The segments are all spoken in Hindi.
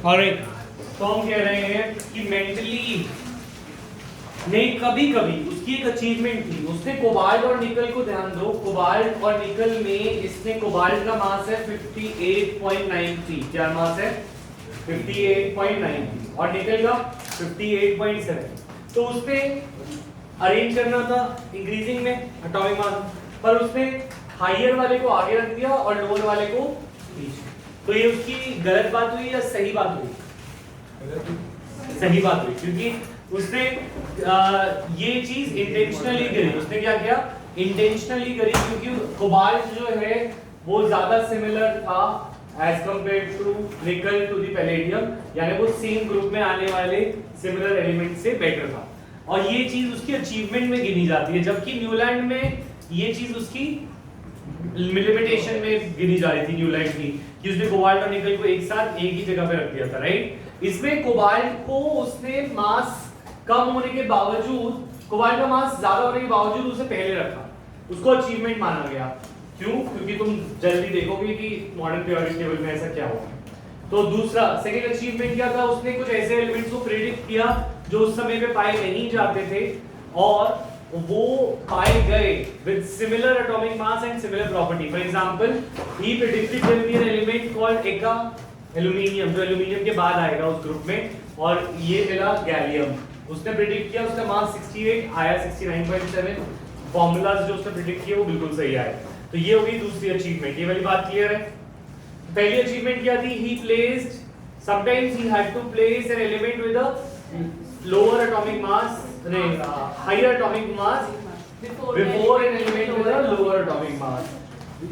ऑलराइट, तो हम कह रहे हैं कि मेंटली ने कभी कभी उसकी एक अचीवमेंट थी, उसने कोबाल्ट और निकल को ध्यान दो, कोबाल्ट और निकल में इसने कोबाल्ट का मास है 58.93, क्या मास है 58.93 और निकल का 58.7। तो उसने अरेंज करना था इंक्रीजिंग में एटॉमिक मास, पर उसने हायर वाले को आगे रख दिया और लोअर वाले को पीछे। तो ये उसकी गलत बात हुई या सही बात हुई? सही बात हुई, क्योंकि उसने ये चीज इंटेंशनली करी। उसने क्या किया? इंटेंशनली करी, क्योंकि कोबाल्ट जो है वो ज्यादा सिमिलर था एज कंपेयर टू निकल टू द पैलेडियम, यानी वो सेम ग्रुप में आने वाले सिमिलर एलिमेंट से बेटर था, और ये चीज उसकी अचीवमेंट में गिनी जाती है। जबकि न्यूलैंड में ये चीज उसकी लिमिटेशन में गिनी जा रही थी न्यूलैंड की, कि उसने कोबाल्ट और निकल को एक साथ एक ही जगह पे रख दिया था, राइट। इसमें कोबाल्ट को उसने मास कम होने के बावजूद, कोबाल्ट का मास ज्यादा होने के बावजूद उसे पहले रखा, उसको अचीवमेंट माना गया। क्यों? क्योंकि तुम जल्दी देखोगे कि मॉडर्न पीरियोडिक टेबल में ऐसा क्या होगा। तो दूसरा सेकंड अचीवमेंट क्या था? उसने कुछ ऐसे एलिमेंट्स को प्रेडिक्ट किया जो उस समय पे पाए नहीं जाते थे, और वो पाए गए with similar atomic mass and similar property. For example, he predicted there will be an element called Eka aluminium, जो एल्यूमिनियम के बाद आएगा उस ग्रुप में, और ये मिला गैलियम। उसने प्रेडिक्ट किया, उसका मास 68 आया 69.7, फॉर्मूलाज जो उसने प्रेडिक्ट किए वो बिल्कुल सही आए। तो ये हो गई दूसरी अचीवमेंट। ये वाली बात क्लियर है? पहली अचीवमेंट क्या थी? he placed, sometimes he had to place an element with a lower atomic mass, higher atomic mass before an element with a lower atomic mass.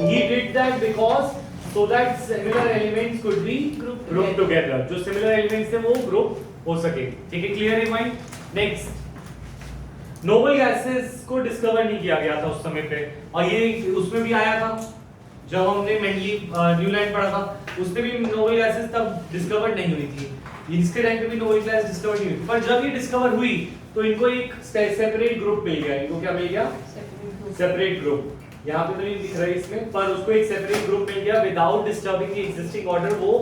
He did that because so that similar elements could be grouped together. जो similar elements थे वो group हो सके। ठीक है, क्लियर है पॉइंट? नेक्स्ट, नोबल गैसेस को डिस्कवर नहीं किया गया था उस समय पे, और ये उसमें भी आया था जब हमने मेनली न्यूलैंड पढ़ा था, उसमें भी नोबल गैसेस तब डिस्कवर नहीं हुई थी। इसके टाइम पे भी नोबल गैस डिस्कवर नहीं हुई, पर जब ये डिस्कवर हुई तो इनको एक सेपरेट ग्रुप मिल गया। इनको क्या मिल गया? Separate group. यहाँ पे तो नहीं दिख रहा है इसमें, पर उसको एक सेपरेट ग्रुप मिल गया without disturbing the existing order. वो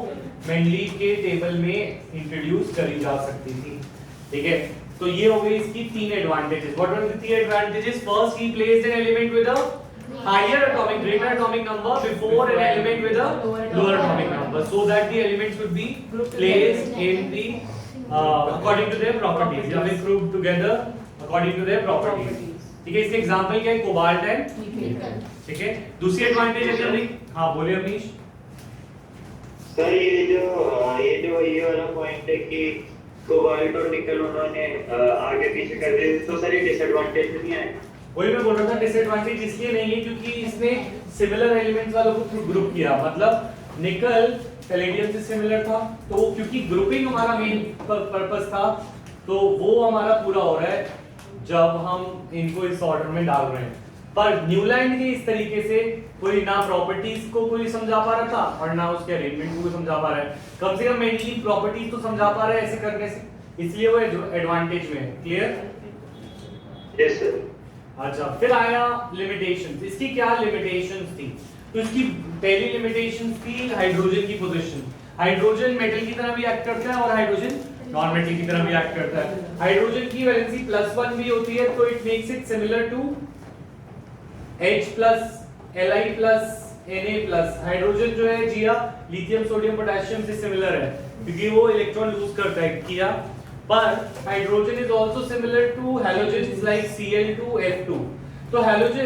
मेंडली के टेबल में इंट्रोड्यूस करी जा सकती थी। ठीक है, तो ये हो गई इसकी तीन advantages. What are the three advantages? First, he placed an element with a higher atomic, greater atomic number before an element with a lower atomic number, so that the elements would be placed in the according to their properties, या फिर grouped together according to their properties। ठीक है, इसके एग्जांपल क्या है? कोबाल्ट एंड निकल। ठीक है, दूसरी एडवांटेज है क्या? हाँ बोलिए अमीश। सर ये वाला पॉइंट है कि कोबाल्ट और निकल उन्होंने आगे पीछे कर दिए, तो सर ये डिसएडवांटेज नहीं है? वही मैं बोल रहा था, डिसएडवांटेज इसलिए नहीं है क्योंकि इसने सिमिलर एलिमेंट्स वालों को ग्रुप किया। मतलब निकल पैलेडियम से सिमिलर था, तो क्योंकि ग्रुपिंग हमारा मेन पर्पस था, तो वो हमारा पूरा हो रहा है जब हम इनको इस ऑर्डर में डाल रहे हैं। पर न्यूलैंड के इस तरीके से कोई ना प्रॉपर्टीज को कोई समझा पा रहा था और ना उसके अरेंजमेंट को कोई समझा पा रहा है। कम से कम मेनली प्रॉपर्टीज तो समझा पा रहा है ऐसे करने से, इसलिए वो एडवांटेज में है। क्लियर? Yes sir. अच्छा, फिर आया लिमिटेशंस। इसकी क्या लिमिटेशंस थी? तो इसकी पहली लिमिटेशंस थी हाइड्रोजन की पोजीशन। हाइड्रोजन मेटल की तरह भी एक्ट करता है और हाइड्रोजन नॉन मेटल की तरह भी एक्ट करता है। हाइड्रोजन की वैलेंसी +1 भी होती है, तो it makes it similar to H+, Li+, Na+। Hydrogen जो है जिया लिथियम सोडियम पोटेशियम से सिमिलर है क्योंकि वो इलेक्ट्रॉन लूज करता है किया। But hydrogen is also similar to halogens like Cl2F2। तो halogen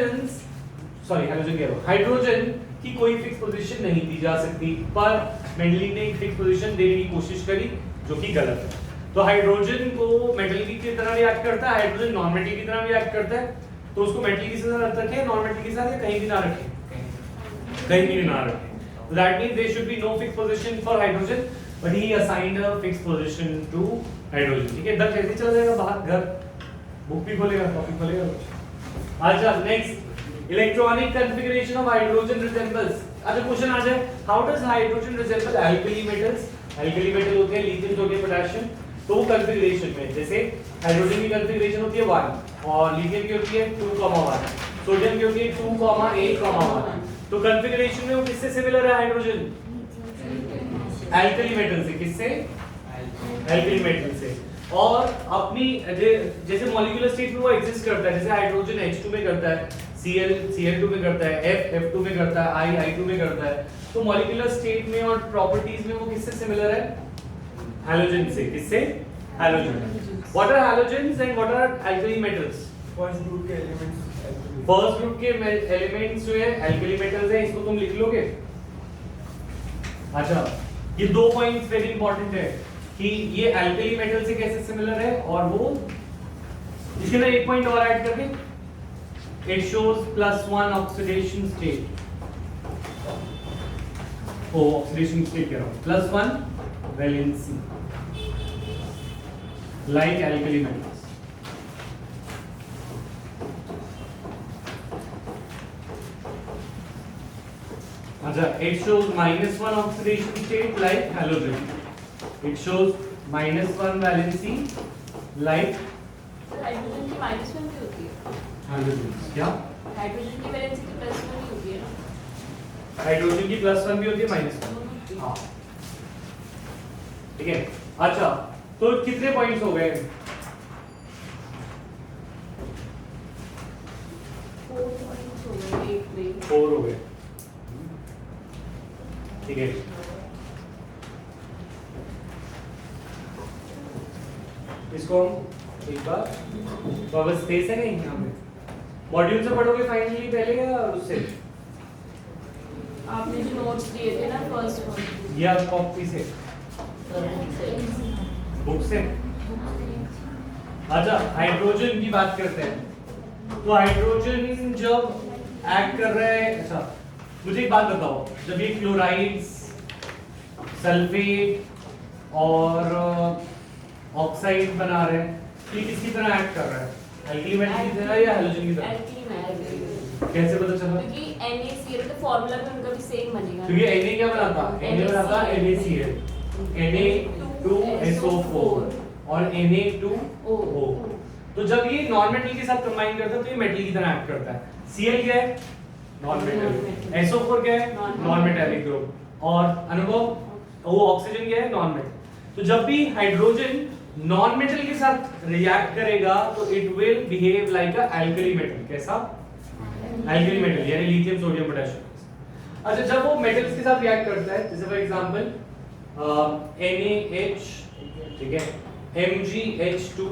कह रहा हूँ, हाइड्रोजन की कोई फिक्स पोजीशन नहीं दी जा सकती, पर मेंडली ने एक फिक्स पोजीशन देने की कोशिश करी जो कि गलत है। तो हाइड्रोजन को मेटल की तरह भी एक्ट करता है, हाइड्रोजन नॉन मेटल की तरह भी एक्ट करता है, तो उसको मेटल के साथ रखें, नॉन मेटल के साथ, या कहीं भी ना रखें, कहीं भी ना रखें। So that means there should be no fixed position for hydrogen, but he assigned a fixed position to hydrogen। ठीक है, दर कैसे चल जाएगा बाहर, घर बुक भी खोलेगा, कॉपी खोलेगा। अच्छा, next, electronic configuration of hydrogen resembles. अच्छा, क्वेश्चन आ जाए, how does hydrogen resemble alkali metals? Alkali metal होते हैं लिथियम सोडियम पोटेशियम, तो वो कॉन्फ़िगरेशन में जैसे हाइड्रोजन की कॉन्फ़िगरेशन होती है 1 और लिथियम की होती है 2,1, सोडियम की होती है 2,8,1। तो कॉन्फ़िगरेशन में वो किससे सिमिलर है हाइड्रोजन? एल्कली मेटल से, किससे? एल्कली मेटल से। और अपनी जैसे मॉलिक्यूलर स्टेट में वो एग्जिस्ट करता है, जैसे हाइड्रोजन H2 में करता है, Cl2 में करता है, F2 में करता है, I2 में करता है। तो मॉलिक्यूलर स्टेट में और प्रॉपर्टीज में वो किससे सिमिलर है? हैलोजन से। किससे? Halogen. What are halogens and what are alkali metals? First group के एलिमेंट्स फर्स्ट ग्रुप के एलिमेंट्स जो है एल्कली मेटल्स है, इसको तुम लिख लोगे। अच्छा, ये दो पॉइंट्स वेरी इंपॉर्टेंट है कि ये एल्कली मेटल से कैसे सिमिलर है, और वो इसके अंदर एक पॉइंट और ऐड करके, it shows +1 oxidation state. Oh oxidation state कह रहा हूं, +1 वैलेंसी लाइक एल्कली मेटल्स। अच्छा, it shows -1 oxidation state like halogen. It shows -1 valency like hydrogen की -1 भी होती है। halogen. क्या? हाइड्रोजन की वैलेंसी की +1 ही होती है ना। हाइड्रोजन की +1 भी होती है, -1। हाँ, ठीक है। अच्छा, तो कितने पॉइंट्स हो गए? 4 पॉइंट्स हो गए, 8 में 4 हो गए, ठीक है। इसको हम एक बार वापस स्पेस है नहीं यहाँ पे मॉड्यूल से पढ़ोगे फाइनली पहले या उससे, आपने जो नोट्स दिए थे ना फर्स्ट वन, या कॉपी से, बुक से? अच्छा, हाइड्रोजन की बात करते हैं। तो हाइड्रोजन जब एक्ट कर रहा है, अच्छा मुझे एक बात बताओ, जब ये क्लोराइड्स, सल्फेट और ऑक्साइड बना रहे हैं, तो ये किसकी तरह एक्ट कर रहा है? एल्कली मेटल की तरह या हैलोजन की तरह? Alkali metal. कैसे पता चला? क्योंकि NaCl तो फार्मूला भी उनका भी सेम बनेगा। क्योंकि Na क्या बनाता? Na बनाता NaCl, Na2SO4 और Na2O। तो जब ये नॉन मेटल के साथ कंबाइन करता है तो ये मेटल की तरह एक्ट करता है। Cl क्या है? Non metal. SO4 क्या है? Non metallic group. और अनुभव, वो ऑक्सीजन क्या है? Non metal. तो जब भी हाइड्रोजन नॉन मेटल के साथ रिएक्ट करेगा तो it will behave like a alkali metal. कैसा? एल्कली मेटल, यानी लिथियम, सोडियम, पोटेशियम। अच्छा, जब वो मेटल्स के साथ रिएक्ट करता है, जैसे फॉर एग्जांपल NaH, ठीक है, MgH2,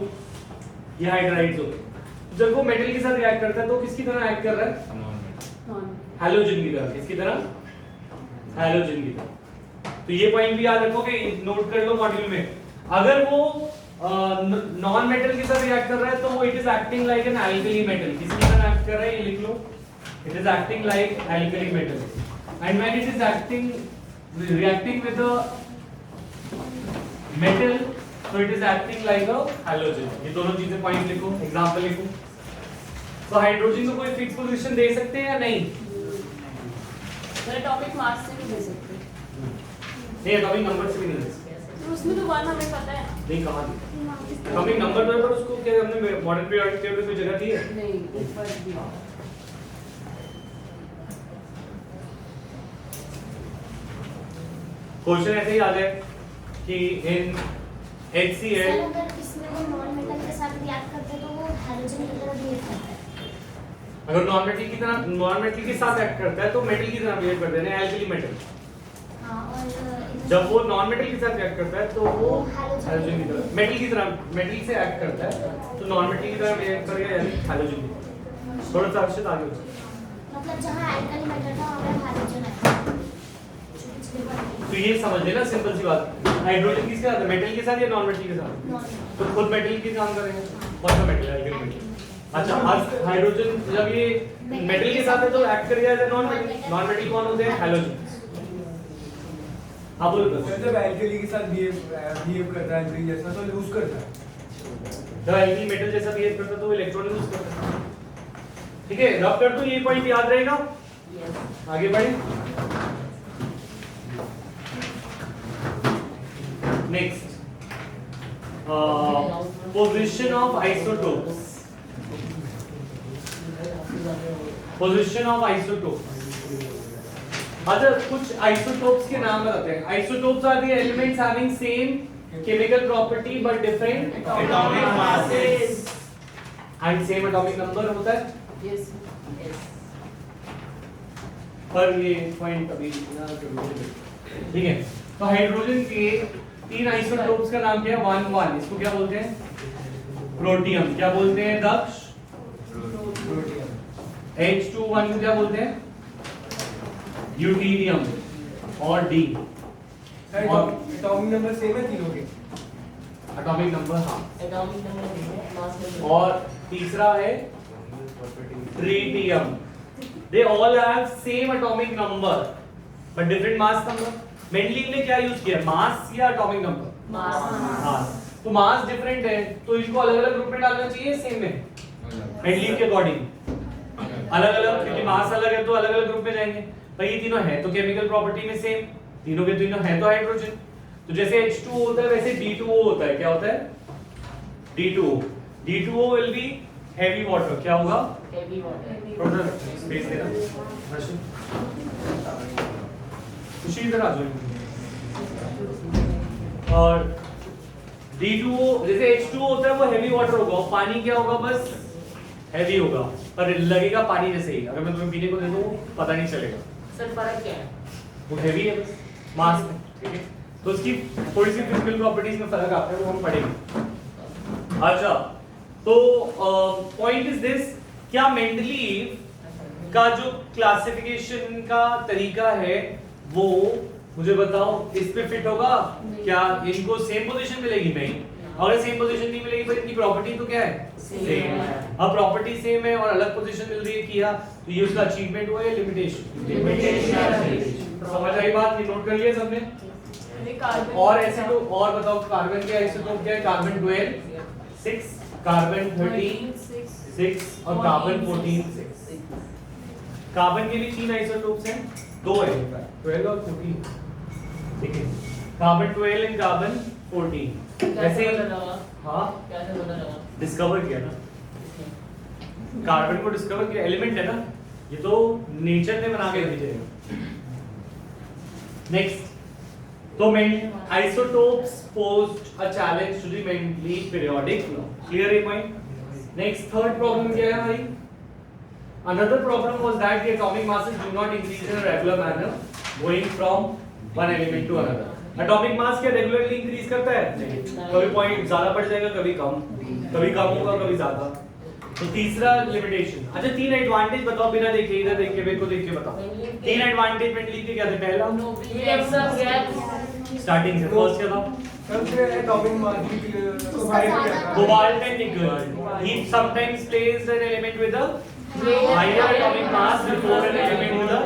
ये हाइड्राइड्स होते हैं। जब वो मेटल के साथ रिएक्ट करता है तो किसकी तरह एक्ट कर रहा है? हैलोजन की तरह। किसकी तरह? हैलोजन की तरह। तो ये पॉइंट भी याद रखोगे, नोट कर लो मॉड्यूल में। अगर वो नॉन मेटल के साथ रिएक्ट कर रहा है तो वो it is acting like an alkali metal. किसकी तरह एक्ट कर रहा है ये लिख लो, it is acting like alkali metal. And when it is acting reacting with the metal तो it is acting like a halogen. ये दोनों चीजें पॉइंट लिखो, एग्जांपल लिखो। तो हाइड्रोजन को कोई फिक्स पोजीशन दे सकते हैं या नहीं? एटॉमिक मास से भी दे सकते हैं। नहीं, एटॉमिक नंबर से भी नहीं दे सकते। तो उसमें तो 1 हमें पता है। नहीं, कहां दी? एटॉमिक नंबर तो है, पर उसको क्या हमने मॉडर्न पीरियोडिक टेबल में कोई जगह दी है? नहीं, ऊपर भी। क्वेश्चन ऐसे ही आ जाए कि इन HCl, सर अगर इसमें वो नॉन मेटल के साथ रिएक्ट करते तो वो हैलोजन की तरह बिहेव करता है। अगर नॉन मेटल के साथ एक्ट करता है तो मेटल की तरह बिहेव करते हैं, एल्कली मेटल। हाँ, और जब वो नॉन मेटल के साथ रिएक्ट करता है तो वो हैलोजन हैलोजन की तरह, मेटल से एक्ट करता है तो नॉन मेटल की तरह बिहेव करेगा, यानी हैलोजन की तरह। थोड़ा सा अर्षित आगे हो। मतलब जहाँ एल्कली मेटल था वहाँ पे हैलोजन है। तो ये समझ लेना, सिंपल सी बात। हाइड्रोजन किसके साथ है? मेटल के साथ या नॉन मेटल के साथ? नॉन तो खुद मेटल के काम करेंगे, कौन सा मेटल है? Alkali metal. अच्छा, आज हाइड्रोजन जब ये मेटल के साथ है तो एक्ट करेगा as a non metal. Non metal कौन होते हैं? हैलोजन। हाँ बोलो। जब एल्कली के साथ बिहेव करता है एल्कली जैसा तो लूज करता है। जब एल्कली मेटल जैसा बिहेव करता है तो इलेक्ट्रॉन लूज करता है। ठीक है, रब कर दो, ये पॉइंट याद रहेगा। आगे बढ़े। Next, position of isotopes. Position of isotopes अच्छा कुछ आइसोटोप्स के नाम बताते हैं। Isotopes are the elements having same chemical property but different atomic masses and same atomic number होता है। Yes. पर ये पॉइंट अभी ना जरूरी है। ठीक है, तो हाइड्रोजन के 3 आइसोटोप्स का नाम क्या है? 1,1 इसको क्या बोलते हैं? प्रोटियम। क्या बोलते हैं दक्ष? प्रोटियम। H2 को क्या बोलते हैं? ड्यूटेरियम। और D एटॉमिक नंबर सेम है तीनों के। एटॉमिक नंबर, हाँ। Atomic number है, mass number। और तीसरा है tritium. They all have same atomic number but different mass number. Mendeleev ने क्या यूज किया? मास या एटॉमिक नंबर? मास। तो मास डिफरेंट है तो इनको अलग-अलग ग्रुप में डालना चाहिए सेम में? मेंडलीव के अकॉर्डिंग अलग-अलग, क्योंकि मास अलग है तो अलग-अलग ग्रुप में जाएंगे। पर ये तीनों है तो केमिकल प्रॉपर्टी में सेम, तीनों के तीनों है तो हाइड्रोजन। तो जैसे H2O होता है वैसे D2O होता है। क्या होता है? D2O। D2O will be heavy water। क्या होगा? Heavy water। थोड़ा स्पेस देना हर्षित। खुशी इधर आ जाओ। और D2O जैसे H2O होता है वो हेवी वाटर होगा और पानी क्या होगा? बस हेवी होगा पर लगेगा पानी जैसे ही। अगर मैं तुम्हें पीने को दे दूं पता नहीं चलेगा। सर फर्क क्या है? वो हेवी है बस मास में। ठीक है, तो उसकी थोड़ी सी फिजिकल प्रॉपर्टीज में फर्क आता है, वो हम पढ़ेंगे। अच्छा, तो पॉइंट इज दिस, क्या मेंडलीव का जो क्लासिफिकेशन का तरीका है वो मुझे बताओ इस पे फिट होगा? क्या इनको सेम पोजीशन मिलेगी? नहीं। अगर सेम पोजीशन नहीं मिलेगी पर इनकी प्रॉपर्टी तो क्या है? सेम। अब प्रॉपर्टी सेम है और अलग पोजीशन मिल रही है किया तो ये उसका अचीवमेंट हुआ या लिमिटेशन? लिमिटेशन। समझ आई बात? ये नोट कर लिया सबने? और ऐसे तो और बताओ कार्बन के आइसोटोप क्या है? कार्बन 12 6, कार्बन 13 6 और कार्बन 14 6। कार्बन के भी 3 आइसोटोप्स हैं, 2 है 12 और 14। ठीक है, कार्बन 12 एंड कार्बन 14। ऐसे हाँ कैसे पता लगा? डिस्कवर किया ना, कार्बन को डिस्कवर किया, एलिमेंट है ना ये, तो नेचर ने बना के भेजे हैं। नेक्स्ट, तो isotopes posed a challenge to the Mendeleev periodic law. Clear a point? Next, third problem क्या है भाई? Another problem was that the atomic masses do not increase in a regular manner, going from one element to another. Atomic mass क्या regularly increase करता है? नहीं। कभी point ज़्यादा बढ़ जाएगा, कभी कम होगा, कभी ज़्यादा। तो तीसरा लिमिटेशन। अच्छा, 3 एडवांटेज बताओ बिना देखे, इधर देख के मेरे को देख के बताओ। 3 एडवांटेज मेंडलीव के क्या थे? पहला स्टार्टिंग से फर्स्ट क्या था? सबसे एटॉमिक मास की Cobalt and nickel. He sometimes placed an element with a higher atomic mass before an element with a,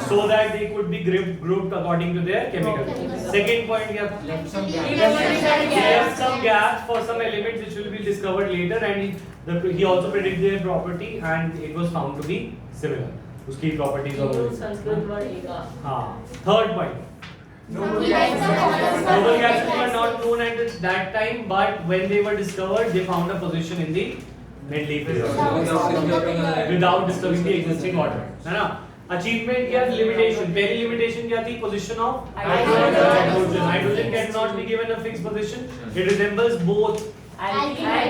so that they could be grouped according to their chemical. Second point क्या था? He left some gaps for some elements which will be discovered later, and he also predicted their property and it was found to be similar. उसकी properties और हाँ। Third point. Noble gases were not known at that time, but when they were discovered, they found a position in the Mendeleev period without disturbing the existing order. है ना? Achievement क्या? Limitation. पहली limitation क्या थी? Position of hydrogen. Hydrogen cannot be given a fixed position. It resembles both alkali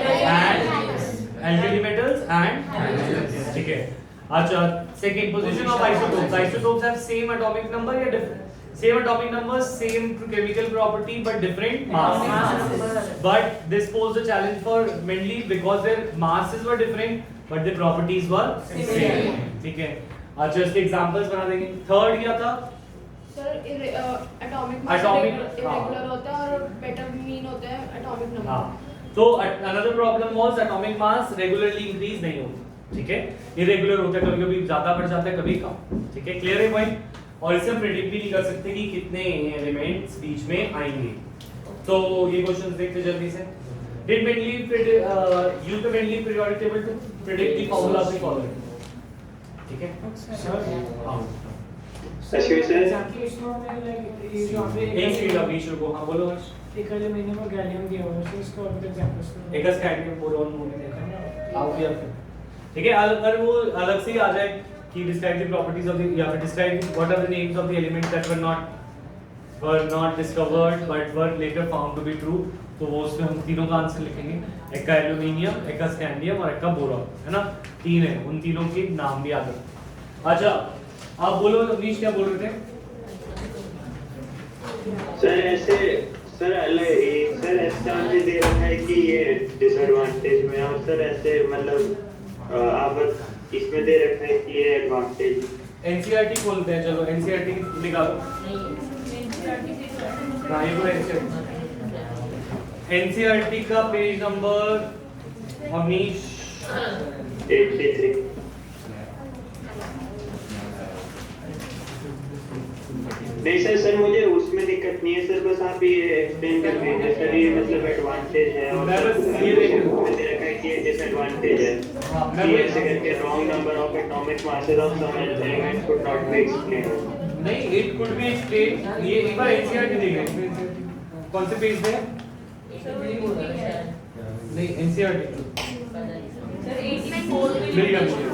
metals and hydrogen. ठीक है. अच्छा, second position of isotopes. Isotopes have same atomic number या different? Same atomic number, same chemical property, but different masses. But this posed a challenge for Mendeleev because their masses were different, but their properties were same. ठीक है. अच्छा, इसके examples बना देंगे. Third क्या था? सर एटॉमिक मास इरेगुलर होता है और बेटर मीन होता है एटॉमिक नंबर। हाँ, तो another problem was atomic mass regularly increase नहीं होता. ठीक है, irregular होता है, कभी-कभी ज़्यादा बढ़ जाता है, कभी कम. ठीक है, clear है point? और इसे हम प्रेडिक्ट भी नहीं कर सकते कि कितने एलिमेंट्स बीच में आएंगे. तो ये क्वेश्चंस देखते जल्दी से. Did Mendeleev use the Mendeleev periodic table to predict the formula of the following? ठीक है हाँ. एक सेकंड अभी शुरू को. हाँ बोलो. एक अगले महीने में गैलियम दिया हुआ है, इसको और एग्जांपल्स एक कैडमियम बोरोन हमने देखा ना. आओ यार. ठीक है, अगर वो अलग से ही आ जाए कि describe the properties of the या फिर describe what are the names of the elements that were not discovered but were later found to be true. तो वो उसमें हम तीनों का आंसर लिखेंगे, एक का एल्यूमिनियम, एक का स्कैंडियम और एक का बोरॉन, है ना? तीन है, उन तीनों के नाम भी याद रखो। अच्छा आप बोलो अवनीश क्या बोल रहे थे? सर ऐसे सर ऐसा मुझे दे रखा है कि ये डिसएडवांटेज में, और सर ऐसे मतलब आप इसमें दे रखा है कि ये एडवांटेज। एनसीईआरटी खोलते हैं, चलो एनसीईआरटी निकालो। हाँ ये पूरा एनसीईआरटी का पेज नंबर अवनीश 83। नहीं सर मुझे उसमें दिक्कत नहीं है सर, बस आप ये एक्सप्लेन कर दीजिए सर, ये मतलब एडवांटेज है और ये दे रखा है कि ये डिसएडवांटेज है कि ऐसे करके wrong number of atomic masses of some elements could not be explained. नहीं, इट कुड बी एक्सप्लेन्ड। ये एक बार एनसीईआरटी देख लें, कौन से पेज पे है? नहीं एनसीईआरटी सर 84 मेरी गलती है।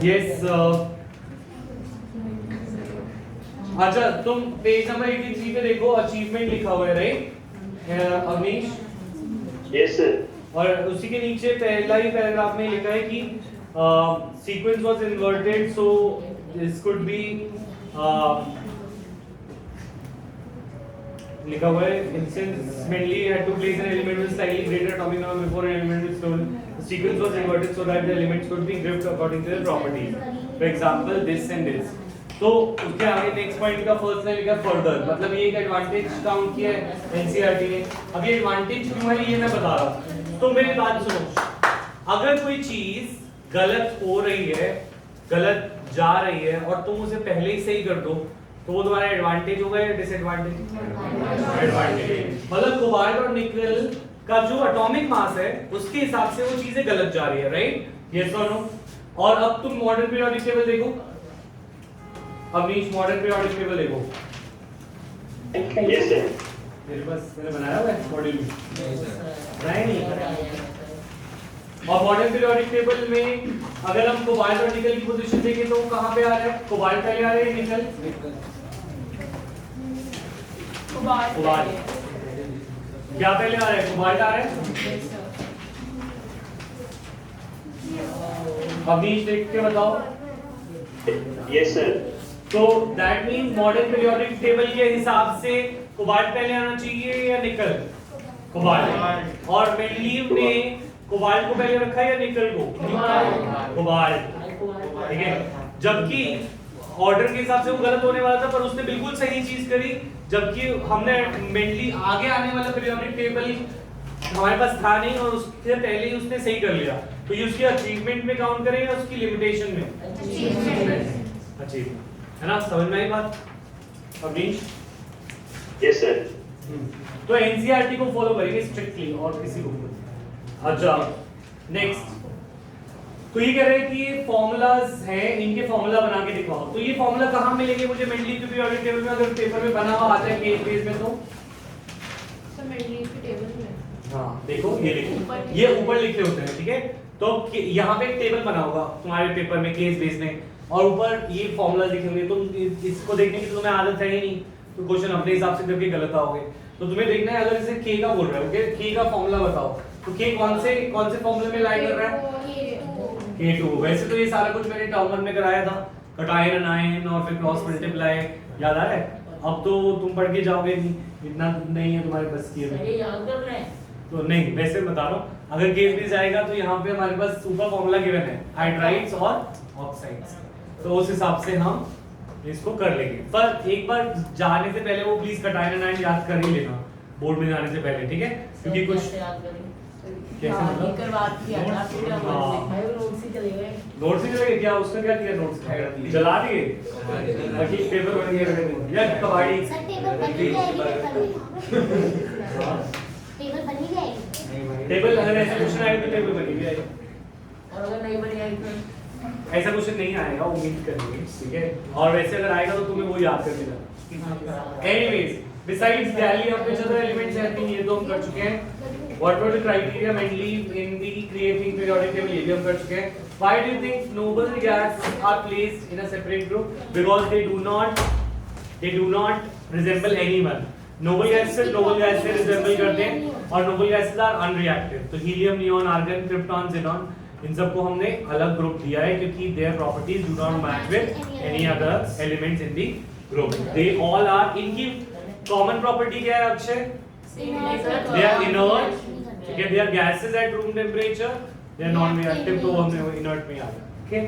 यस अच्छा तुम पेज नंबर 83 पे देखो, अचीवमेंट लिखा हुआ है राइट अवनीश? Yes sir. और उसी के नीचे पहला ही पैराग्राफ में लिखा है कि sequence was inverted so this could be लिखा हुआ है instance mainly had to place an element with slightly greater atomic number before an element with stone the sequence was inverted so that the elements could be grouped according to their properties, for example this and this. तो उसके आगे नेक्स्ट पॉइंट का फर्स्ट लाइन लिखा फर्दर, मतलब ये एक एडवांटेज काउंट किया है एनसीईआरटी ने। अब ये एडवांटेज क्यों है ये मैं बता रहा हूं। तो मेरी बात सुनो, अगर कोई चीज गलत हो रही है, गलत जा रही है और तुम उसे पहले ही सही कर दो तो वो तुम्हारा एडवांटेज होगा या डिसएडवांटेज? एडवांटेज। मतलब कोबाल्ट और निकल का जो एटॉमिक मास है उसके हिसाब से वो चीजें गलत जा रही है, राइट? यस और नो? और अब तुम मॉडर्न पीरियोडिक टेबल देखो, अवनीश मॉडर्न पीरियोडिक टेबल देखो। Yes sir. मेरे पास मैंने बनाया हुआ है मॉड्यूल में, नहीं? और मॉडर्न पीरियोडिक टेबल में अगर हम कोबाल्ट और निकल की पोजीशन देखें तो कहां पे आ रहा है? कोबाल्ट पहले आ रहा है, निकल कोबाल्ट क्या पहले आ रहा है? कोबाल्ट आ रहा है। अवनीश देख के बताओ। Yes sir. तो that means modern periodic table के हिसाब से कोबाल्ट पहले आना चाहिए या निकल? कोबाल्ट। और मेंडलीव ने कोबाल्ट को पहले रखा या निकल को? कोबाल्ट, ठीक है। जबकि ऑर्डर के हिसाब से वो गलत होने वाला था पर उसने बिल्कुल सही चीज करी, जबकि हमने मेनली आगे आने वाला पीरियोडिक टेबल हमारे पास था नहीं और उससे पहले ही उसने सही कर लिया। तो ये उसकी अचीवमेंट में काउंट करें या उसकी लिमिटेशन में? अचीवमेंट, है ना? समझ में आई बात अवनीश? Yes sir. तो एनसीईआरटी को फॉलो करेंगे स्ट्रिक्टली और किसी को। अच्छा नेक्स्ट, तो ये कह रहे हैं कि ये फॉर्मूलाज हैं, इनके फॉर्मूला बना के दिखाओ। तो ये फॉर्मूला कहाँ मिलेंगे मुझे? मेंडलीव के पीरियोडिक टेबल में, अगर पेपर में बना हुआ आता है पेज पेज में तो सर मेंडलीव के टेबल में हाँ देखो ये लिखो, ये ऊपर लिखे होते हैं, ठीक है? तो यहाँ पे एक टेबल बना होगा तुम्हारे पेपर में केस बेस में और ऊपर ये फॉर्मूला लिखे होंगे। तुम इसको देखने की तो तुम्हें आदत है ही नहीं, तो क्वेश्चन अपने हिसाब से करके गलत आओगे। तो तुम्हें देखना है, अगर इसे के का बोल रहे हो, ओके, के का फॉर्मूला बताओ, तो के कौन से फॉर्मूले में लाई कर रहा है? K2। वैसे तो ये सारा कुछ मैंने टर्म 1 में कराया था, कटायन अनायन और फिर क्रॉस मल्टीप्लाई, याद आ रहा है? अब तो तुम पढ़ के जाओगे नहीं, इतना नहीं है तुम्हारे पास की है याद कर रहे हैं। तो नहीं, वैसे बता रहा हूँ, अगर केस भी जाएगा तो यहाँ पे हमारे पास ऊपर फॉर्मूला गिवन है हाइड्राइड्स और ऑक्साइड्स, तो उस हिसाब से हम इसको कर लेंगे। पर एक बार जाने से पहले वो प्लीज कटायन अनायन याद कर ही लेना बोर्ड में जाने से पहले, ठीक है? क्योंकि कुछ कैसे मतलब नोट्स ही चले गए क्या? उसने क्या किया? नोट्स जला दिए, बाकी पेपर बन गया या कबाड़ी? सर टेबल बन ही जाएगी टेबल बन ही जाएगी। टेबल अगर ऐसा क्वेश्चन आएगा तो टेबल बन ही जाएगी, और अगर नहीं बनेगा तो ऐसा क्वेश्चन नहीं आएगा, उम्मीद करेंगे, ठीक है? और वैसे अगर आएगा तो तुम्हें वो याद कर देना। एनीवेज, बिसाइड्स गैली of which other elements have been, ये तो हम कर चुके हैं। What were the criteria mainly in the creating periodic table? ये भी हम कर चुके हैं. Why do you think noble gases are placed in a separate group? Because they do not resemble anyone. Noble gases resemble करते हैं और noble gases are unreactive. तो helium, neon, argon, krypton, xenon इन सबको हमने अलग ग्रुप दिया है क्योंकि their properties do not match with any other elements in the group. They all are इनकी common property क्या है Akshay? They are inert. Okay, they are gases at room temperature. They are non-reactive तो हमने वो inert में आ गया. Okay.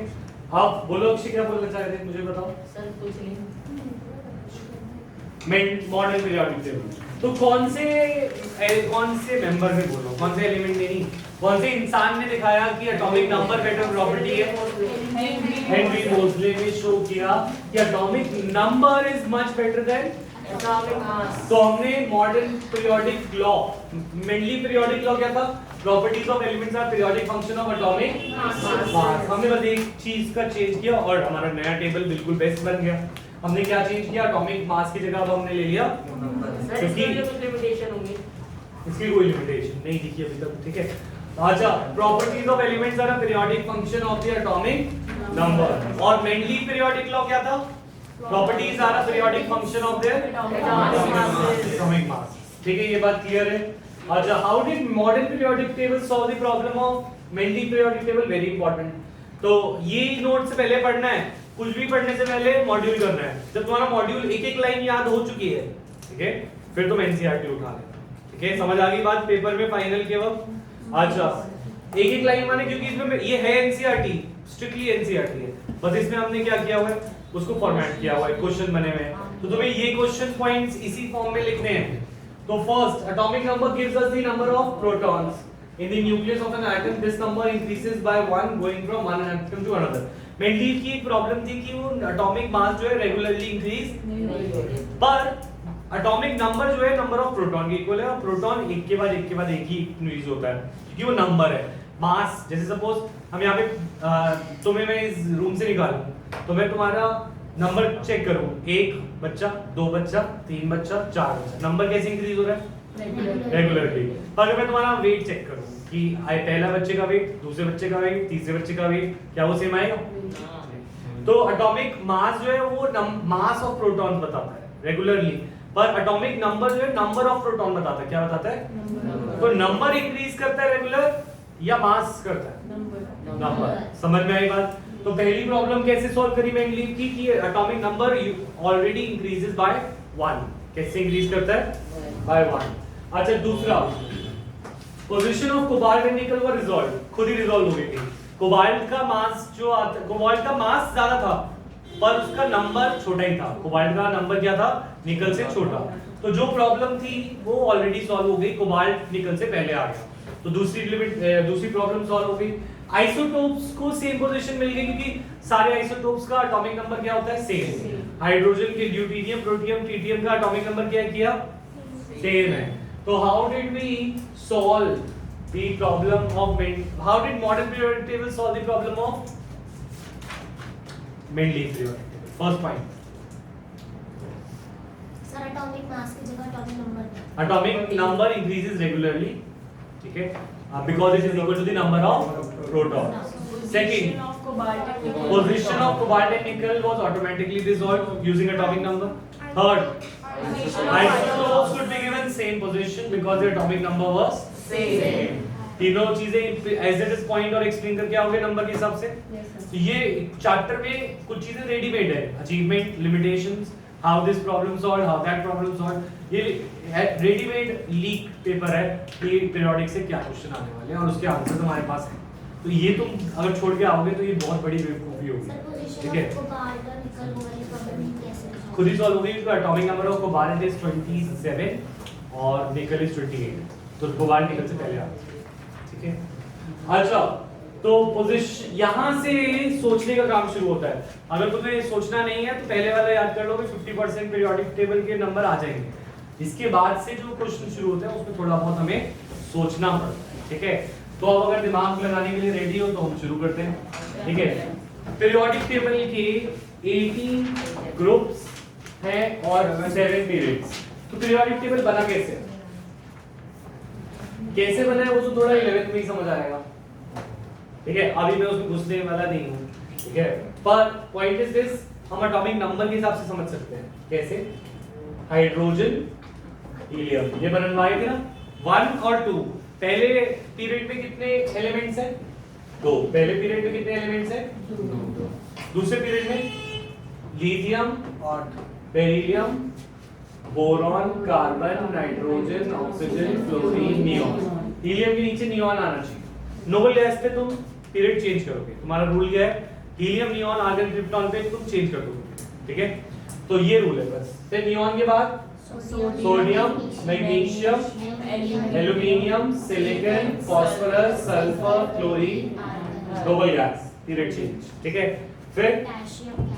अब बोलो अक्षय क्या बोलना चाह रहे थे मुझे बताओ. सर कुछ नहीं. मॉडर्न पीरियोडिक टेबल तो कौन से मेंबर में बोलो कौन से एलिमेंट में नहीं कौन से इंसान ने दिखाया कि एटॉमिक नंबर बेटर प्रॉपर्टी है हेनरी मोज़ले ने शो किया कि atomic number is much better than atomic mass तो हमने modern periodic law mainly periodic law क्या था properties of elements are periodic function of atomic mass हमने बस एक चीज का चेंज किया और हमारा नया टेबल बिल्कुल बेस्ट बन गया हमने क्या चेंज किया एटॉमिक मास की जगह अब हमने ले लिया क्योंकि लिमिटेशन होंगी इसकी कोई लिमिटेशन नहीं दिखी अभी तक ठीक है अच्छा properties of elements are a periodic function of the atomic number और मेनली पीरियोडिक लॉ क्या था properties are a periodic function of their atomic mass ठीक है ये बात क्लियर है अच्छा how did modern periodic table solve the problem of mainly periodic table very important तो ये नोट से पहले पढ़ना है कुछ भी पढ़ने से पहले मॉड्यूल करना है जब तुम्हारा मॉड्यूल एक एक लाइन याद हो चुकी है ठीक है फिर तुम एनसीईआरटी उठा लेना ठीक है समझ आ गई बात पेपर में फाइनल के वक्त अच्छा एक एक लाइन माने क्योंकि इसमें ये है एनसीईआरटी स्ट्रिक्टली एनसीईआरटी है बस इसमें हमने क्या किया हुआ है उसको फॉर्मेट किया हुआ है क्वेश्चन बने हुए हैं तो तुम्हें ये क्वेश्चन पॉइंट्स इसी फॉर्म में लिखने हैं तो first atomic number gives us the number of protons in the nucleus of an atom this number increases by 1 going from one atom to another Mendeleev की एक प्रॉब्लम थी कि वो एटॉमिक मास जो है रेगुलरली इंक्रीज पर एटॉमिक नंबर जो है नंबर ऑफ प्रोटॉन के इक्वल है और प्रोटॉन एक के बाद एक ही इंक्रीज होता है क्योंकि वो नंबर है मास जैसे सपोज हम यहाँ पे तुम्हें मैं इस रूम से निकालूं तो मैं तुम्हारा नंबर चेक करूं एक बच्चा दो बच्चा तीन बच्चा चार बच्चा नंबर कैसे इंक्रीज हो रहा है रेगुलरली अगर मैं तुम्हारा वेट चेक करूं कि पहला बच्चे का वेट दूसरे बच्चे का वेट तीसरे बच्चे का वेट क्या वो सेम आएगा तो एटॉमिक मास जो है वो मास ऑफ प्रोटॉन बताता है रेगुलरली पर एटॉमिक नंबर जो है नंबर ऑफ प्रोटॉन बताता है क्या बताता है तो नंबर इंक्रीज करता है रेगुलर या मास करता है नंबर समझ में आई बात तो पहली प्रॉब्लम कैसे सॉल्व करी मेंडलीव की कि atomic number already increases by 1 कैसे इंक्रीज करता है बाय 1 अच्छा दूसरा पोजीशन ऑफ कोबाल्ट एंड निकल वर रिजॉल्व खुद ही रिजॉल्व हो गई थी कोबाल्ट का मास जो कोबाल्ट का मास ज्यादा था पर उसका नंबर छोटा ही था कोबाल्ट का नंबर क्या था निकल से छोटा तो जो प्रॉब्लम थी वो ऑलरेडी सॉल्व हो गई कोबाल्ट निकल से पहले आ गया तो दूसरी प्रॉब्लम सॉल्व हो गई आइसोटोप्स को सेम पोजीशन मिल गई क्योंकि सारे आइसोटोप्स का एटॉमिक नंबर क्या होता है सेम हाइड्रोजन के ड्यूटेरियम प्रोटियम ट्रिटियम का एटॉमिक नंबर क्या किया सेम है तो how did we solve the problem of how did modern periodic table solve the problem of Mendeleev periodic table first point sir atomic mass की जगह atomic number atomic number increases regularly ठीक है because it is equal to the number of protons second position of cobalt and nickel was automatically resolved using atomic number third isotopes could be given same position because the atomic number was same तीनों चीजें एज इट इज पॉइंट और एक्सप्लेन करके आओगे नंबर के हिसाब से तो ये चैप्टर में कुछ चीजें रेडीमेड है achievement limitations how this problem solve how that problem solve ये रेडीमेड लीक पेपर है कि पीरियोडिक से क्या क्वेश्चन आने वाले हैं और उसके आंसर तुम्हारे पास है तो ये तुम अगर छोड़ के आओगे तो ये बहुत बड़ी बेवकूफी होगी ठीक है खुद ही सॉल्व होगी तो atomic number of cobalt is 27 और निकल इज 28 तो कोबाल्ट निकल से पहले आता है ठीक है अच्छा तो पोजीशन यहां से सोचने का काम शुरू होता है अगर तुम्हें सोचना नहीं है तो पहले वाला याद कर लो कि 50% पीरियोडिक टेबल के नंबर आ जाएंगे इसके बाद से जो क्वेश्चन शुरू होते हैं उसमें थोड़ा बहुत हमें सोचना पड़ता है ठीक है तो अब अगर दिमाग लगाने के लिए रेडी हो तो हम शुरू करते हैं ठीक है पीरियोडिक टेबल के 18 ग्रुप्स हैं और 7 पीरियड्स तो पीरियोडिक टेबल बना कैसे कैसे बना है वो तो थोड़ा 11th में ही समझ आएगा, ठीक है, अभी मैं उसमें घुसने वाला नहीं हूँ, ठीक है। पर पॉइंट इज दिस, हम एटॉमिक नंबर के हिसाब से समझ सकते हैं। कैसे? हाइड्रोजन हीलियम, ये बनवाए थे ना 1 और 2। पहले पीरियड में कितने एलिमेंट्स हैं? 2। पहले पीरियड में कितने एलिमेंट्स हैं? 2। दूसरे पीरियड में lithium, beryllium, boron, carbon, nitrogen, oxygen, fluorine, neon. Helium के नीचे नियॉन आना चाहिए। नोबल गैस पे तुम पीरियड चेंज करोगे, तुम्हारा रूल क्या है? हीलियम, नियॉन, आर्गन, क्रिप्टॉन पे तुम चेंज कर दोगे, ठीक है। तो ये रूल है बस। फिर नियॉन के बाद sodium, magnesium, aluminium, silicon, phosphorus, sulphur, chlorine, noble gas, period change, ठीक है। फिर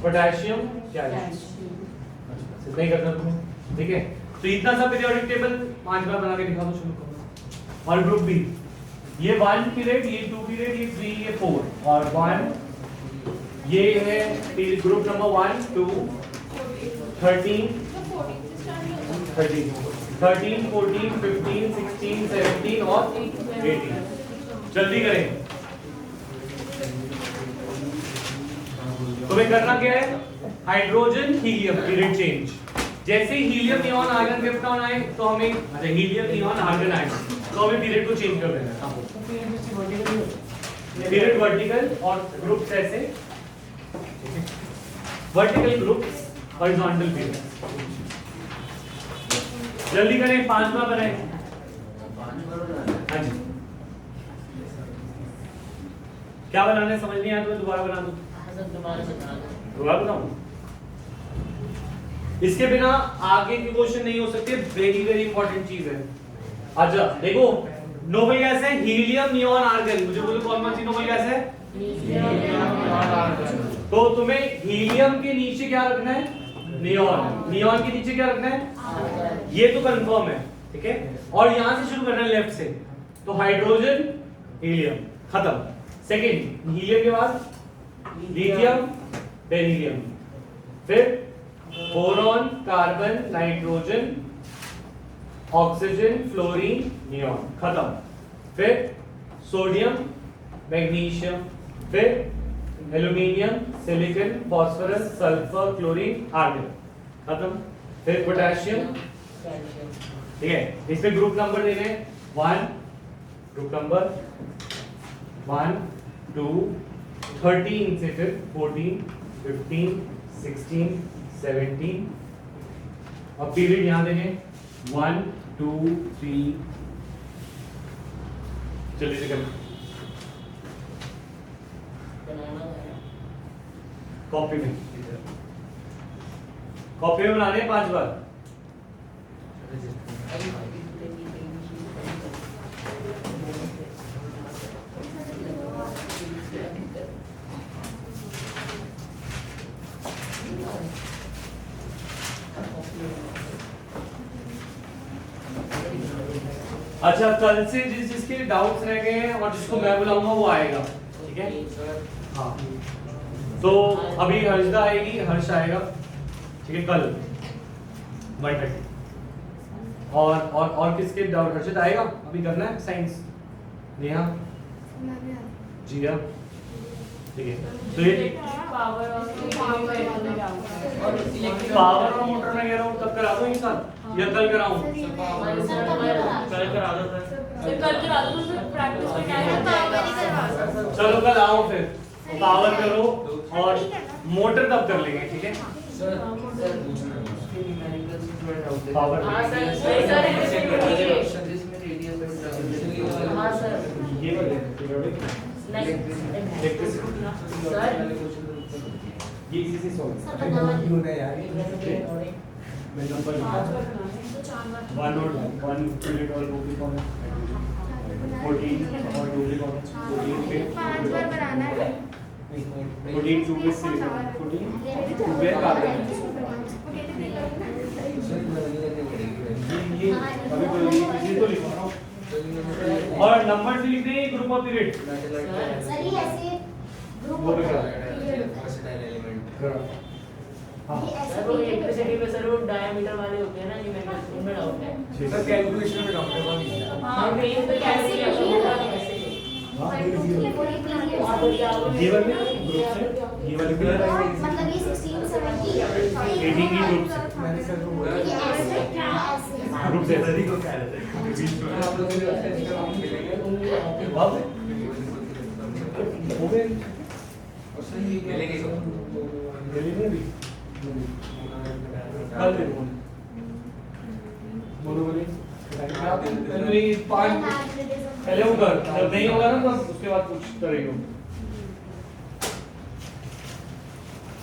पोटेशियम, क्या है? इतना ही करना तुम्हें, ठीक है। तो इतना सा पीरियोडिक टेबल 5 बार बना के दिखा दो, शुरू करो। और ग्रुप बी, ये 1 पीरियड, ये 2 पीरियड, ये 3, ये 4 और 1, ये है ग्रुप नंबर 1 2 13 13 14 15 16 17 और 18। जल्दी करें, तुम्हें करना क्या है? Hydrogen helium period change. जैसे हीलियम नियॉन आर्गन क्रिप्टॉन आए तो हमें, अच्छा हीलियम नियॉन आर्गन आए तो हमें पीरियड को चेंज कर देना है। पीरियड वर्टिकल और ग्रुप्स ऐसे, वर्टिकल ग्रुप्स, हॉरिजॉन्टल पीरियड। जल्दी करें, 5 बार बनाए। हाँ जी, क्या बनाना है समझ नहीं आया तो मैं दोबारा बना दूं? दोबारा बनाऊं? इसके बिना आगे की क्वेश्चन नहीं हो सकते, वेरी वेरी इंपॉर्टेंट चीज है। अच्छा देखो, नोबल गैस है हीलियम, नियॉन, आर्गन। मुझे बोलो कौन सी नोबल गैस है? तो तुम्हें हीलियम के नीचे क्या रखना है? नियॉन। नियॉन के नीचे क्या रखना है? ये तो कंफर्म है, ठीक है। और यहां से शुरू करना है लेफ्ट से, तो हाइड्रोजन हीलियम खत्म। सेकंड, हीलियम के बाद लिथियम, बेरिलियम, फिर boron, carbon, nitrogen, oxygen, fluorine, neon खत्म। फिर सोडियम, मैग्नीशियम, फिर aluminium, silicon, phosphorus, sulphur, chlorine, argon खत्म। फिर पोटेशियम, ठीक है। इसमें ग्रुप नंबर देने 1, ग्रुप नंबर 1 2 13 से फिर 14 15 16 17 और पीरियड यहां देंगे 1 2 3। जल्दी से करें, कॉपी में बनाने हैं 5 बार। अच्छा, कल से जिसके डाउट्स रह गए हैं और जिसको मैं बुलाऊंगा वो आएगा, ठीक है। हाँ, तो अभी हर्षदा आएगी, हर्ष आएगा, ठीक है, कल 1:30। और किसके डाउट? हर्षद आएगा, अभी करना है साइंस। नेहा, जिया, ठीक है। तो ये पावर और मोटर में कह रहा हूँ, तब करा दो एक साथ या कल कराऊं? कल करा दो सर। कल करा दो तो प्रैक्टिस में टाइम। चलो कल आओ, फिर पावर करो और मोटर तब कर लेंगे, ठीक है। पावर ये ये इसी से सॉल्व क्यों नहीं यार? मैं नंबर 1 और 1 पीरियड और 2 भी कौन है? 14 और 2 भी कौन है? 14 पे 5 बार बनाना है। 14 2 पे सिलिकॉन, 14 2 पे कार्बन। ये अभी तो इसी तो लिखा रहा हूं। और नंबर से लिख दें ग्रुप ऑफ पीरियड। सर ये ऐसे ग्रुप वो भी करा। हाँ ये ऐसे सर वो इलेक्ट्रिसिटी पे सर वो डायमीटर वाले होते हैं ना न्यूमेरिकल उनमें डाउट है। सर कैलकुलेशन में डॉक्टर को नहीं है। हाँ मेन तो कैलकुलेशन होता है ऐसे। ये वाले ग्रुप से ये वाले भी मतलब ये 16 17 18 की ग्रुप से मैंने सर को बोला ये ऐसे क्या ऐसे ग्रुप से सर ही को कह रहे थे आप लोग के लिए इसका काम मिलेगा वाह हो गए और सर ये मिलेगा मिलेंगे भी कल दे बोलो बोले पहले 5 पहले वो कर जब नहीं होगा ना तो उसके बाद पूछता रहियो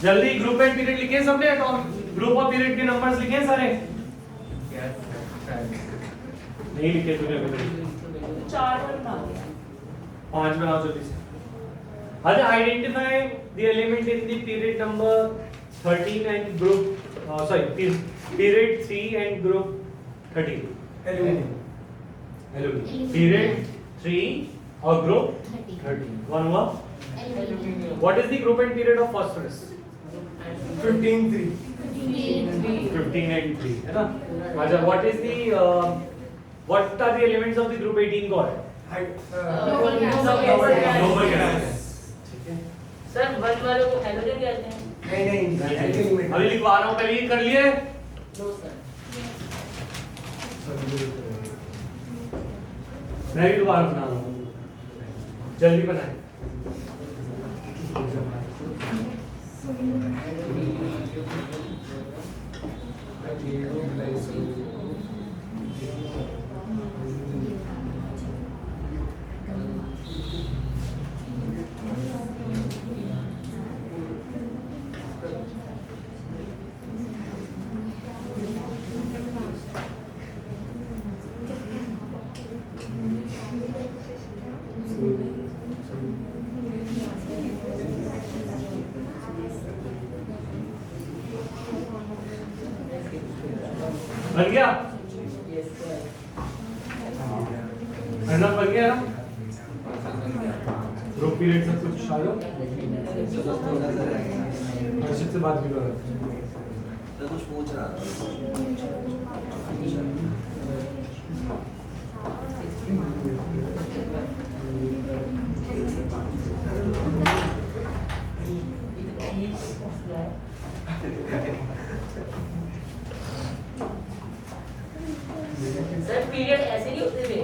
जल्दी ग्रुप एंड पीरियड लिखे सबने ग्रुप और पीरियड के नंबर्स लिखे सारे नहीं लिखे तूने अभी 4 पर बना दिया 5 बनाओ जल्दी से अच्छा identify the element in the period number 13 and group sorry period 3 and group 13 aluminium period 3 और ग्रुप 13 वन हुआ what is the group and period of phosphorus 15 3 15 and 3 है ना अच्छा what is the what are the elements of the group 18 called noble gas ठीक है सर वन वाले को हाइड्रोजन कहते हैं। नहीं एल्यूमिनियम अभी लिखवा रहा हूं पहले ये कर लिए नो सर मैं भी दोबारा बना रहा हूं जल्दी बनाएं बन गया अर्नब बन गया ग्रुप पीरियड सब कुछ शालो अर्षित से बात भी करो कुछ पूछ रहा था सर पीरियड ऐसे नहीं होते थे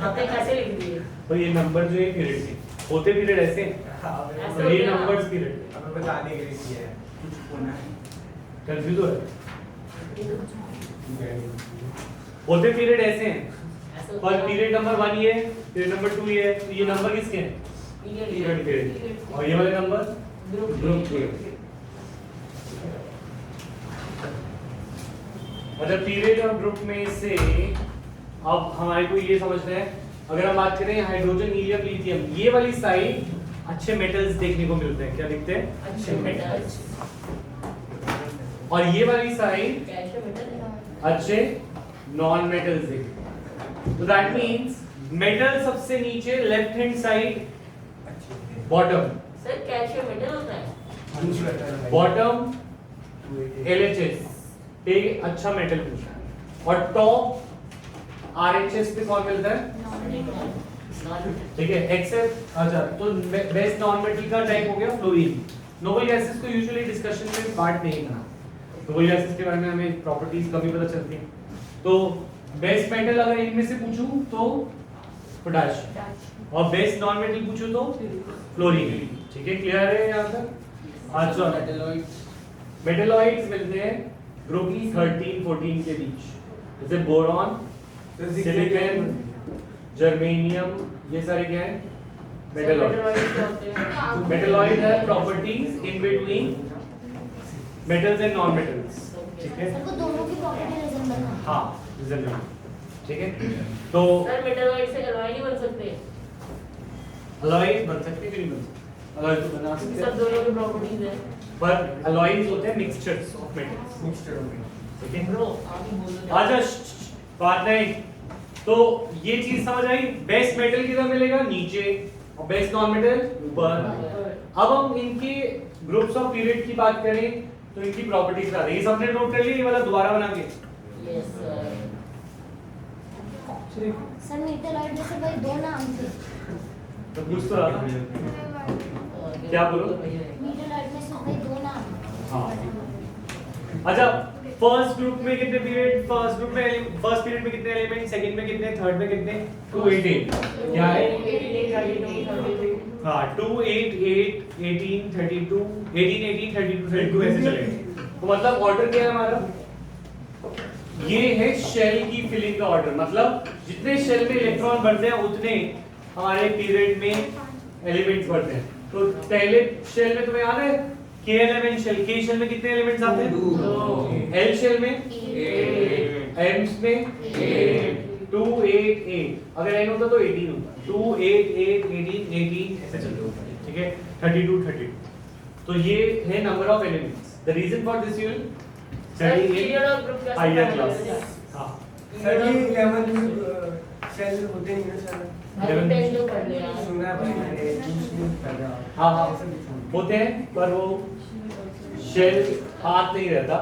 आपने कैसे लिख दिए? तो ये नंबर जो है पीरियड के होते पीरियड ऐसे हैं। तो ये नंबर्स पीरियड हमें बताने के लिए किया है कुछ होना है कंफ्यूज हो रहा है होते पीरियड ऐसे हैं ऐसे होता पर है। पीरियड नंबर 1 ये है पीरियड नंबर 2 ये है तो ये नंबर किसके हैं पीरियड के और ये वाले नंबर ग्रुप के मतलब पीरियड और ग्रुप में से अब हमारे को ये समझना है अगर हम बात करें हाइड्रोजन हीलियम लिथियम ये वाली साइड अच्छे मेटल्स देखने को मिलते हैं क्या दिखते हैं अच्छे मेटल्स और ये वाली साइड कैल्शियम मेटल अच्छे नॉन मेटल्स देखते हैं तो दैट मींस मेटल सबसे नीचे left hand side bottom sir calcium metal होता है बॉटम LHS एक अच्छा मेटल पूछा है और टॉप RHS पे कौन मिलता है ठीक है एक्सेप्ट अच्छा तो बेस्ट नॉन मेटल का टाइप हो गया फ्लोरीन नोबल गैसेस को यूजुअली डिस्कशन में पार्ट नहीं करना नोबल गैसेस के बारे में हमें प्रॉपर्टीज कभी पता चलती हैं तो बेस्ट मेटल अगर इनमें से पूछूं तो पोटेशियम और बेस्ट नॉन मेटल पूछूं तो फ्लोरीन ठीक है क्लियर है यहां तक अच्छा मेटलॉइड्स मिलते हैं ग्रुप 13 14 के बीच जैसे बोरॉन सिलिकॉन जर्मेनियम ये सारे क्या हैं मेटलॉइड मेटलॉइड है properties in between metals and non metals ठीक है सबको दोनों की प्रॉपर्टी रिजल्ट है हाँ रिजल्ट ठीक है तो सर मेटलॉइड से एलॉय नहीं बन सकते अलॉय बन सकते कि नहीं बन सकते अलॉय तो बना सकते सब हैं दोनों की प्रॉपर्टीज है पर अलॉयज होते हैं मिक्सचर्स ऑफ मेटल्स मिक्सचर हो गई ठीक है ब्रो आप ही बोल दो आजा बात नहीं तो ये चीज समझ आई बेस्ट मेटल किधर मिलेगा नीचे और बेस्ट नॉन मेटल ऊपर अब हम इनके ग्रुप्स ऑफ पीरियड की बात करें तो इनकी प्रॉपर्टीज बता देंगे। ये सबने नोट कर लिया, ये वाला दोबारा बना के। Yes sir. सर मेटलॉइड में से भाई दो नाम थे। तो पूछ तो रहा था, क्या बोलो? मेटलॉइड में से भाई दो नाम। हाँ। अच्छा, फर्स्ट ग्रुप में कितने पीरियड, फर्स्ट ग्रुप में फर्स्ट पीरियड में कितने एलिमेंट, सेकंड में कितने, थर्ड में कितने? 288 क्या है? हाँ 2 8 8 18 32 18 18 32 32 ऐसे चलेगा। तो मतलब ऑर्डर क्या है हमारा? ये है शेल की फिलिंग का ऑर्डर, मतलब जितने शेल में इलेक्ट्रॉन बढ़ते हैं उतने हमारे पीरियड में एलिमेंट्स बढ़ते हैं। तो पहले शेल में तुम्हें याद है K11 शेल, K शेल में कितने एलिमेंट्स आते हैं? L शेल में 8, M में 8, 2 8 8, अगर N होता तो 18 होता, 2 8 8 18 18 ऐसे चलते होता है, ठीक है? 32 32। तो ये है number of elements. The reason for this you will study in higher class. हां सर ये 11 सेल होते हैं ना सर? सुना है भाई मैंने, यूज नहीं कर रहा। हाँ हाँ होते हैं, पर वो शेल हाथ नहीं रहता,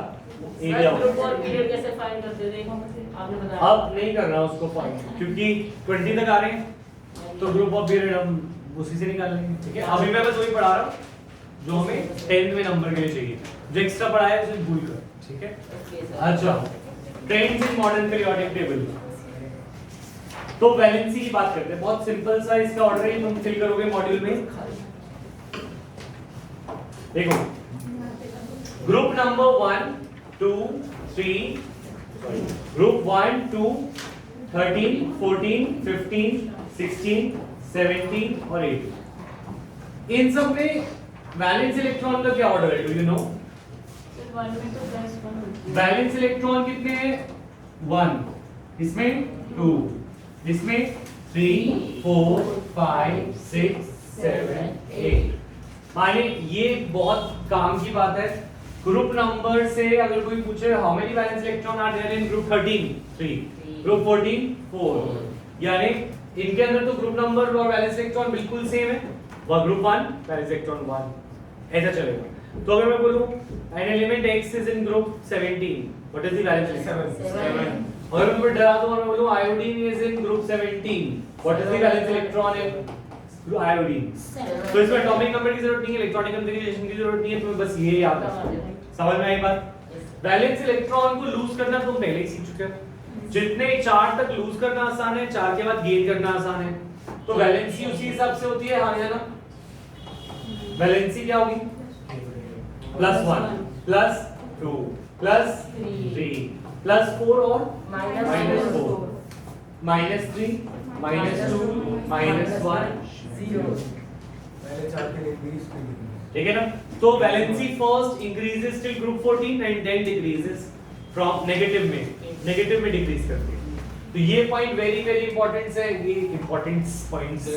एरिया ग्रुप और पीरियड कैसे फाइंड करते थे आपने बताया? अब नहीं करना उसको फाइंड, क्योंकि 20 तक आ रहे हैं तो ग्रुप ऑफ पीरियड हम उसी से निकाल लेंगे, ठीक है? अभी मैं बस वही पढ़ा रहा हूँ जो हमें 10th में नंबर के लिए चाहिए, जो एक्स्ट्रा पढ़ाया है उसे भूल कर, ठीक है? अच्छा, trends in modern periodic table. तो वैलेंसी की बात करते हैं, बहुत सिंपल सा इसका ऑर्डर है, तुम फिल करोगे मॉड्यूल में। देखो ग्रुप नंबर 1 2 3, ग्रुप 1 2 13 14 15 16 17 और 18, इन सब में वैलेंस इलेक्ट्रॉन का क्या ऑर्डर है? Do you know? सिर्फ 1 में तो प्लस 1 होती है। वैलेंस इलेक्ट्रॉन कितने हैं? 1, इसमें 2, इसमें 3 4 5 6 7 8। माने ये बहुत काम की बात है। ग्रुप नंबर से अगर कोई पूछे how many valence electron are there in group 13 3, group 14 4, यानी इनके अंदर तो ग्रुप नंबर और वैलेंस इलेक्ट्रॉन बिल्कुल सेम है। वह ग्रुप 1 वैलेंस इलेक्ट्रॉन 1 ऐसा चलेगा। तो अगर मैं बोलूं an element x is in group 17, what is the valence electron? 7। और मैं डरा दूं और मैं बोलूं iodine is in group 17, what is the valence electron in iodine? तो इसमें एटॉमिक नंबर की जरूरत नहीं है, इलेक्ट्रॉनिक कॉन्फ़िगरेशन की जरूरत नहीं है, तुम्हें बस ये याद रखना। समझ में आई बात? वैलेंस इलेक्ट्रॉन को लूज करना तुम पहले ही सीख चुके हो। जितने चार तक लूज करना आसान है, चार के बाद गेन करना आसान है। तो वैलेंसी उसी हिसाब से होती है, हाँ या ना? वैलेंसी क्या होगी? +1 +2 +3 +4 और -4, -3 -2 -1 0, पहले चार के लिए 20 के लिए। ठीक है ना? तो valency first increases till group 14 and then decreases from negative में डिक्रीज करती है। तो ये पॉइंट वेरी वेरी इंपॉर्टेंट है, ये इंपॉर्टेंट पॉइंट्स है।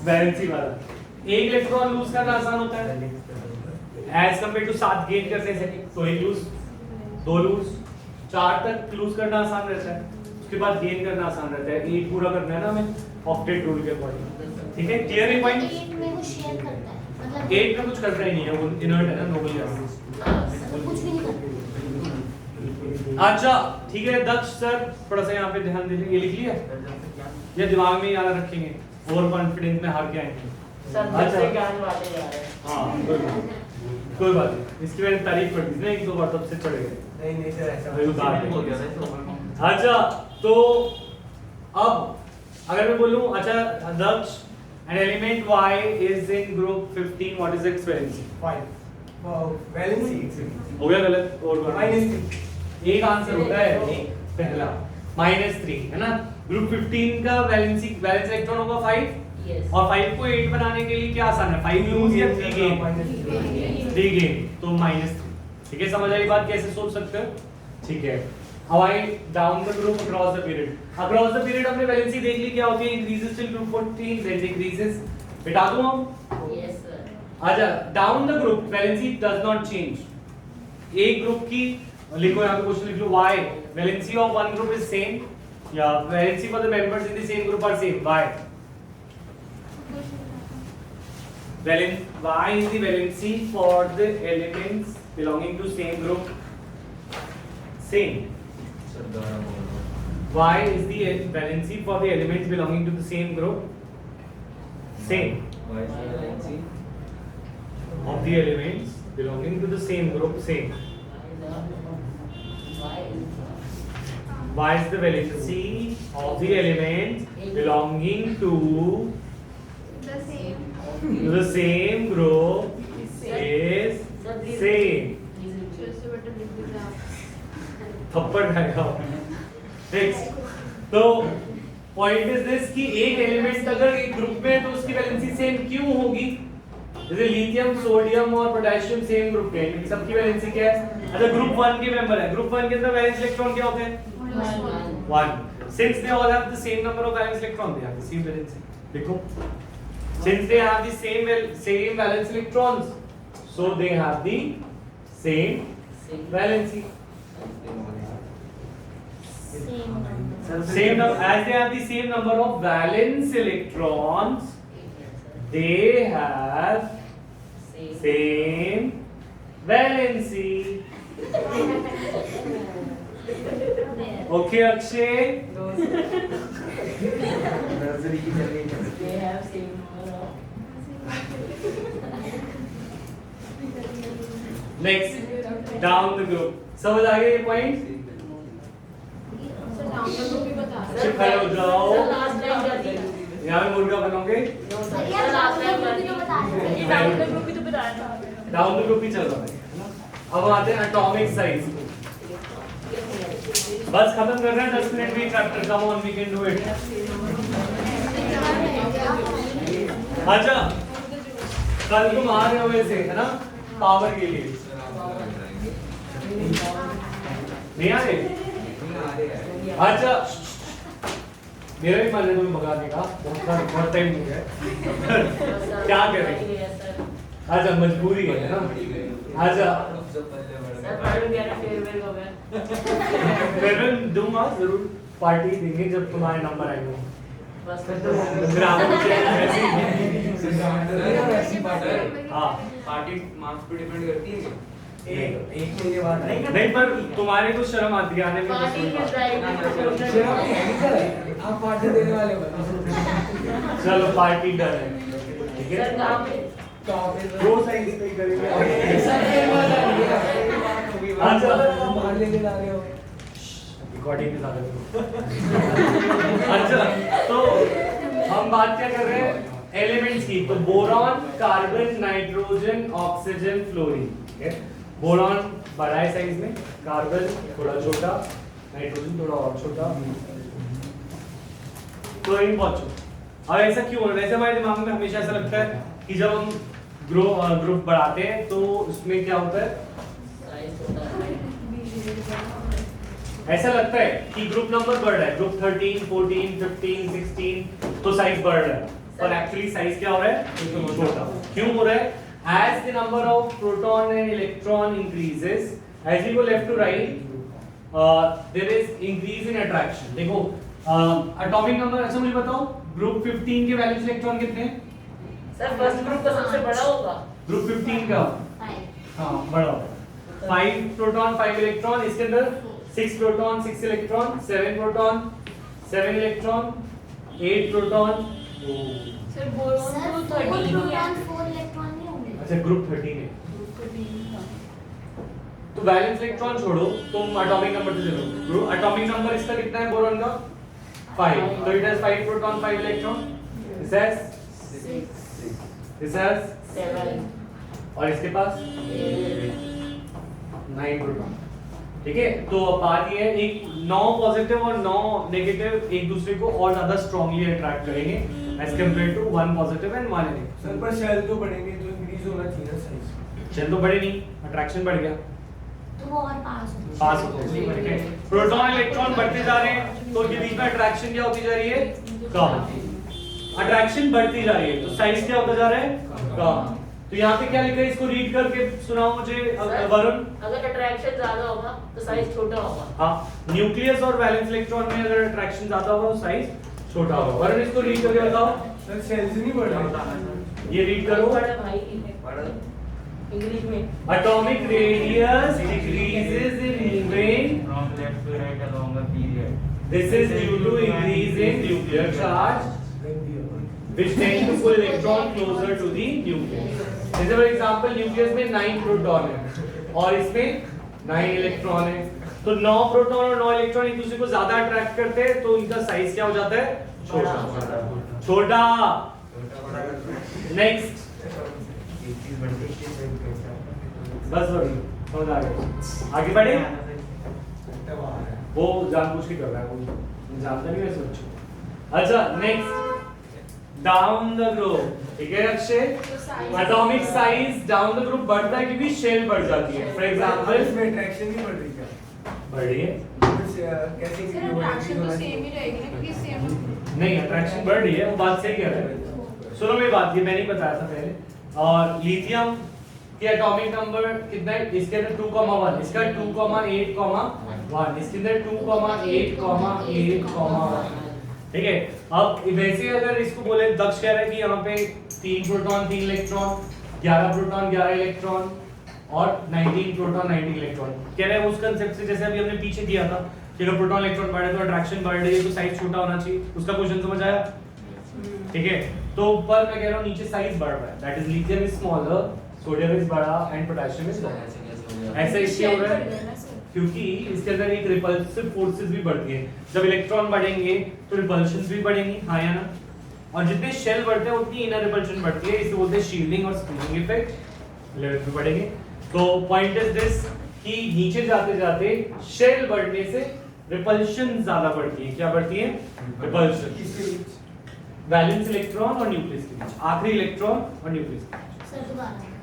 वैलेंसी वाला एक इलेक्ट्रॉन लूज करना आसान होता है एज कंपेयर टू 7 गेन करने से। तो एक लूज, 2 लूज, 4 तक लूज करना आसान रहता है, उसके बाद गेन करना आसान रहता है। 8 पूरा करना है ना हमें ऑक्टेट रूल के अकॉर्डिंग, ठीक है? क्लियर है पॉइंट? 8 में वो शेयर करता है, मतलब 8 में कुछ करता ही नहीं है, वो इनर्ट है ना, नोबल गैस। कुछ भी नहीं करता। अच्छा ठीक है दक्ष सर, थोड़ा सा यहाँ पे ध्यान दीजिए। ये लिख लिया या दिमाग में याद रखेंगे? ओवर कॉन्फिडेंस में हार के आएंगे। सब बच्चे ज्ञान बांटे जा रहे हैं। हाँ कोई बात नहीं, इसकी मैंने तारीफ कर दी ना, 1-2 बार तब से चढ़ गए। नहीं सर ऐसा वही उतार के। हो गया ना। अच्छा तो अब अगर मैं बोलूं, अच्छा दक्ष an element y is in group 15, what is its valency? 5 valency हो गया गलत? और -3 एक आंसर होता है, एक पहला -3 है ना? ग्रुप 15 का वैलेंस इलेक्ट्रॉन होगा 5, यस और 5 को 8 बनाने के लिए क्या आसान है? 5 लूज या 3 गेन? 3 गेन, तो -3। ठीक है, समझ आई बात? कैसे सोच सकते हो? ठीक है। अब आई down the group across the period. Across the period हमने वैलेंसी देख ली क्या होती है, increases till group 14 then decreases. बिटा दूं हम? Yes sir. अच्छा down the group valency does not change. एक ग्रुप की लिखो, यहाँ पे क्वेश्चन लिख लो, why valency of one group is same, या valency for the members in the same group are same, why? Y is the valency for the elements belonging to same group. Same. Y is the valency for the elements belonging to the same group. Same. Of the elements belonging to the same group. Same. Y is the valency of the elements belonging to the same group is same. थप्पड़ खाएगा। Next. तो पॉइंट इज दिस कि एक एलिमेंट अगर एक ग्रुप में है तो उसकी वैलेंसी सेम क्यों होगी? जैसे लिथियम, सोडियम और पोटेशियम सेम ग्रुप के हैं, क्योंकि सबकी वैलेंसी क्या है? अच्छा ग्रुप 1 के मेंबर है, ग्रुप 1 के अंदर वैलेंस इलेक्ट्रॉन क्या होते हैं? 1. Since they all have the same number of valence electrons, they have the same valency. देखो, since they have the same valence electrons, so they have the same valency. Same number, as they have the same number of valence electrons, they have same valency. Okay, Akshay. Next, down the group. समझ आ गया ये पॉइंट? चुप खड़े हो जाओ। यहाँ पे मुर्गा बनोगे? डाउन द ग्रुप ही चल रहा है। अब आते हैं एटॉमिक साइज। बस खत्म कर रहे हैं 10 मिनट में chapter. Come on, we can do it. अच्छा, कल तुम आ रहे हो वैसे है ना पावर के लिए? नहीं आ रहे? अच्छा, मेरा भी मन है तुम्हें भगाने का, बहुत टाइम हो गया। क्या करें? अच्छा, मजबूरी है ना? अच्छा, फेयरवेल दूंगा जरूर, पार्टी देंगे जब तुम्हारे नंबर आएंगे। हाँ, पार्टी मार्क्स पे डिपेंड करती है। एक महीने बाद नहीं, पर तुम्हारे को शर्म आती है आने में। आप पार्टी देने वाले बनो। चलो पार्टी डन है, ठीक है? दो साइड पे करेंगे। अच्छा, मान लेके जा रहे हो। रिकॉर्डिंग के साथ। अच्छा, तो हम बात क्या कर रहे हैं? एलिमेंट्स की। तो boron, carbon, nitrogen, oxygen, fluorine. ठीक है? बोरॉन बड़ा है साइज में, कार्बन थोड़ा छोटा, नाइट्रोजन थोड़ा और छोटा, क्लोरीन बहुत छोटा। अब ऐसा क्यों हो रहा है? वैसे हमारे दिमाग में हमेशा ऐसा लगता है कि जब हम ग्रुप बढ़ाते हैं तो उसमें क्या होता है, ऐसा लगता है कि ग्रुप नंबर बढ़ रहा है, ग्रुप 13, 14, 15, 16 तो साइज बढ़ रहा है, पर एक्चुअली साइज क्या हो रहा है? छोटा। क्यों हो रहा है? As the number of proton and electron increases, as you go left to right, there is increase in attraction. देखो, atomic number, अच्छा मुझे बताओ, ग्रुप 15 के वैलेंस इलेक्ट्रॉन कितने हैं? सर फर्स्ट ग्रुप का सबसे बड़ा होगा। ग्रुप 15 का? हाँ, बड़ा होगा। 5 प्रोटॉन 5 इलेक्ट्रॉन, इसके अंदर 6 proton 6 electron, 7 proton 7 electron, 8 proton. Sir boron तो 13 ही है। 4 इलेक्ट्रॉन नहीं होंगे। अच्छा, ग्रुप 13 है। तो वैलेंस इलेक्ट्रॉन छोड़ो, तुम एटॉमिक नंबर से चलो। एटॉमिक नंबर इसका कितना है बोरॉन का? 5। तो it has 5 proton 5 electron. This has 6, this has 7 और इसके पास 9 प्रोटॉन। ठीक है? तो बात ये है, एक 9 पॉजिटिव और 9 नेगेटिव एक दूसरे को और ज्यादा स्ट्रांगली अट्रैक्ट करेंगे as compare to 1 positive and 1 negative. Sir पर शेल तो बढ़ेंगे तो इंक्रीज होना चाहिए ना साइज। शेल तो बढ़े नहीं, अट्रैक्शन बढ़ गया, तो वो और पास होते हैं। ठीक है? प्रोटॉन इलेक्ट्रॉन बढ़ते जा रहे हैं तो उनके बीच में अट्रैक्शन क्या होती जा रही है? कम। अट्रैक्शन बढ़ती जा रही है तो साइज क्या होता जा रहा है? कम। तो यहाँ पे क्या लिखा है, इसको रीड करके सुनाओ मुझे वरुण। अगर अट्रैक्शन ज्यादा होगा तो साइज छोटा होगा। हाँ, न्यूक्लियस और वैलेंस इलेक्ट्रॉन में अगर अट्रैक्शन ज्यादा होगा तो साइज छोटा होगा। वरुण इसको रीड करके बताओ। सर सेल्स नहीं बढ़ रहे। ये रीड करो, इंग्लिश में atomic radius decreases in membrane. From left to right along a period. This is due to increase in nuclear charge, which tend to pull electron closer to the nucleus. जैसे फॉर एग्जांपल न्यूक्लियस में 9 प्रोटॉन है और इसमें 9 इलेक्ट्रॉन है, तो 9 प्रोटॉन और 9 इलेक्ट्रॉन एक दूसरे को ज्यादा अट्रैक्ट करते हैं, तो इनका साइज क्या हो जाता है? छोटा। नेक्स्ट, बस समझ आ गया, आगे बढ़े। वो जानबूझ के कर रहा है, वो जानता नहीं वैसे बच्चों। अच्छा नेक्स्ट, डाउन द ग्रुप, ठीक है Akshay? Atomic size down the group बढ़ता है क्योंकि शेल बढ़ जाती है। फॉर एग्जांपल इसमें अट्रैक्शन नहीं बढ़ रही क्या? बढ़ रही है, कैसे सर अट्रैक्शन तो सेम ही रहेगी ना, क्योंकि सेम नहीं अट्रैक्शन बढ़ रही है, वो बात सही कह रहे हैं। सुनो मेरी बात, ये मैंने ही बताया था पहले। और लिथियम के एटॉमिक नंबर कितना है? इसके अंदर 2,1, इसका 2,8,1, इसके अंदर 2,8,8,1, ठीक है। अब वैसे अगर इसको बोले, दक्ष कह रहा है कि यहाँ पे 3 प्रोटॉन 3 इलेक्ट्रॉन, 11 प्रोटॉन 11 इलेक्ट्रॉन और 19 प्रोटॉन 19 इलेक्ट्रॉन, कह रहे हैं उस कंसेप्ट से जैसे अभी हमने पीछे किया था कि अगर प्रोटॉन इलेक्ट्रॉन बढ़े तो अट्रैक्शन बढ़ रही है तो साइज छोटा होना चाहिए, उसका क्वेश्चन समझ आया? ठीक है, तो ऊपर मैं कह रहा हूँ नीचे साइज बढ़ रहा है, that is lithium is smaller, sodium is बड़ा एंड पोटेशियम इज स्मॉलर। ऐसा इसलिए हो रहा है क्योंकि इसके अंदर एक रिपल्सिव फोर्सेस भी बढ़ती है। जब इलेक्ट्रॉन बढ़ेंगे तो रिपल्शंस भी बढ़ेंगी, हाँ या ना? और जितने शेल बढ़ते हैं उतनी इनर रिपल्शन बढ़ती है, इसे बोलते हैं शील्डिंग और स्क्रीनिंग इफेक्ट। लेवल पे बढ़ेंगे तो पॉइंट इज दिस कि नीचे जाते जाते शेल बढ़ने से रिपल्शन ज्यादा बढ़ती है। क्या बढ़ती है? रिपल्शन। वैलेंस इलेक्ट्रॉन और न्यूक्लियस के बीच, आखिरी इलेक्ट्रॉन और न्यूक्लियस के बीच। सर दोबारा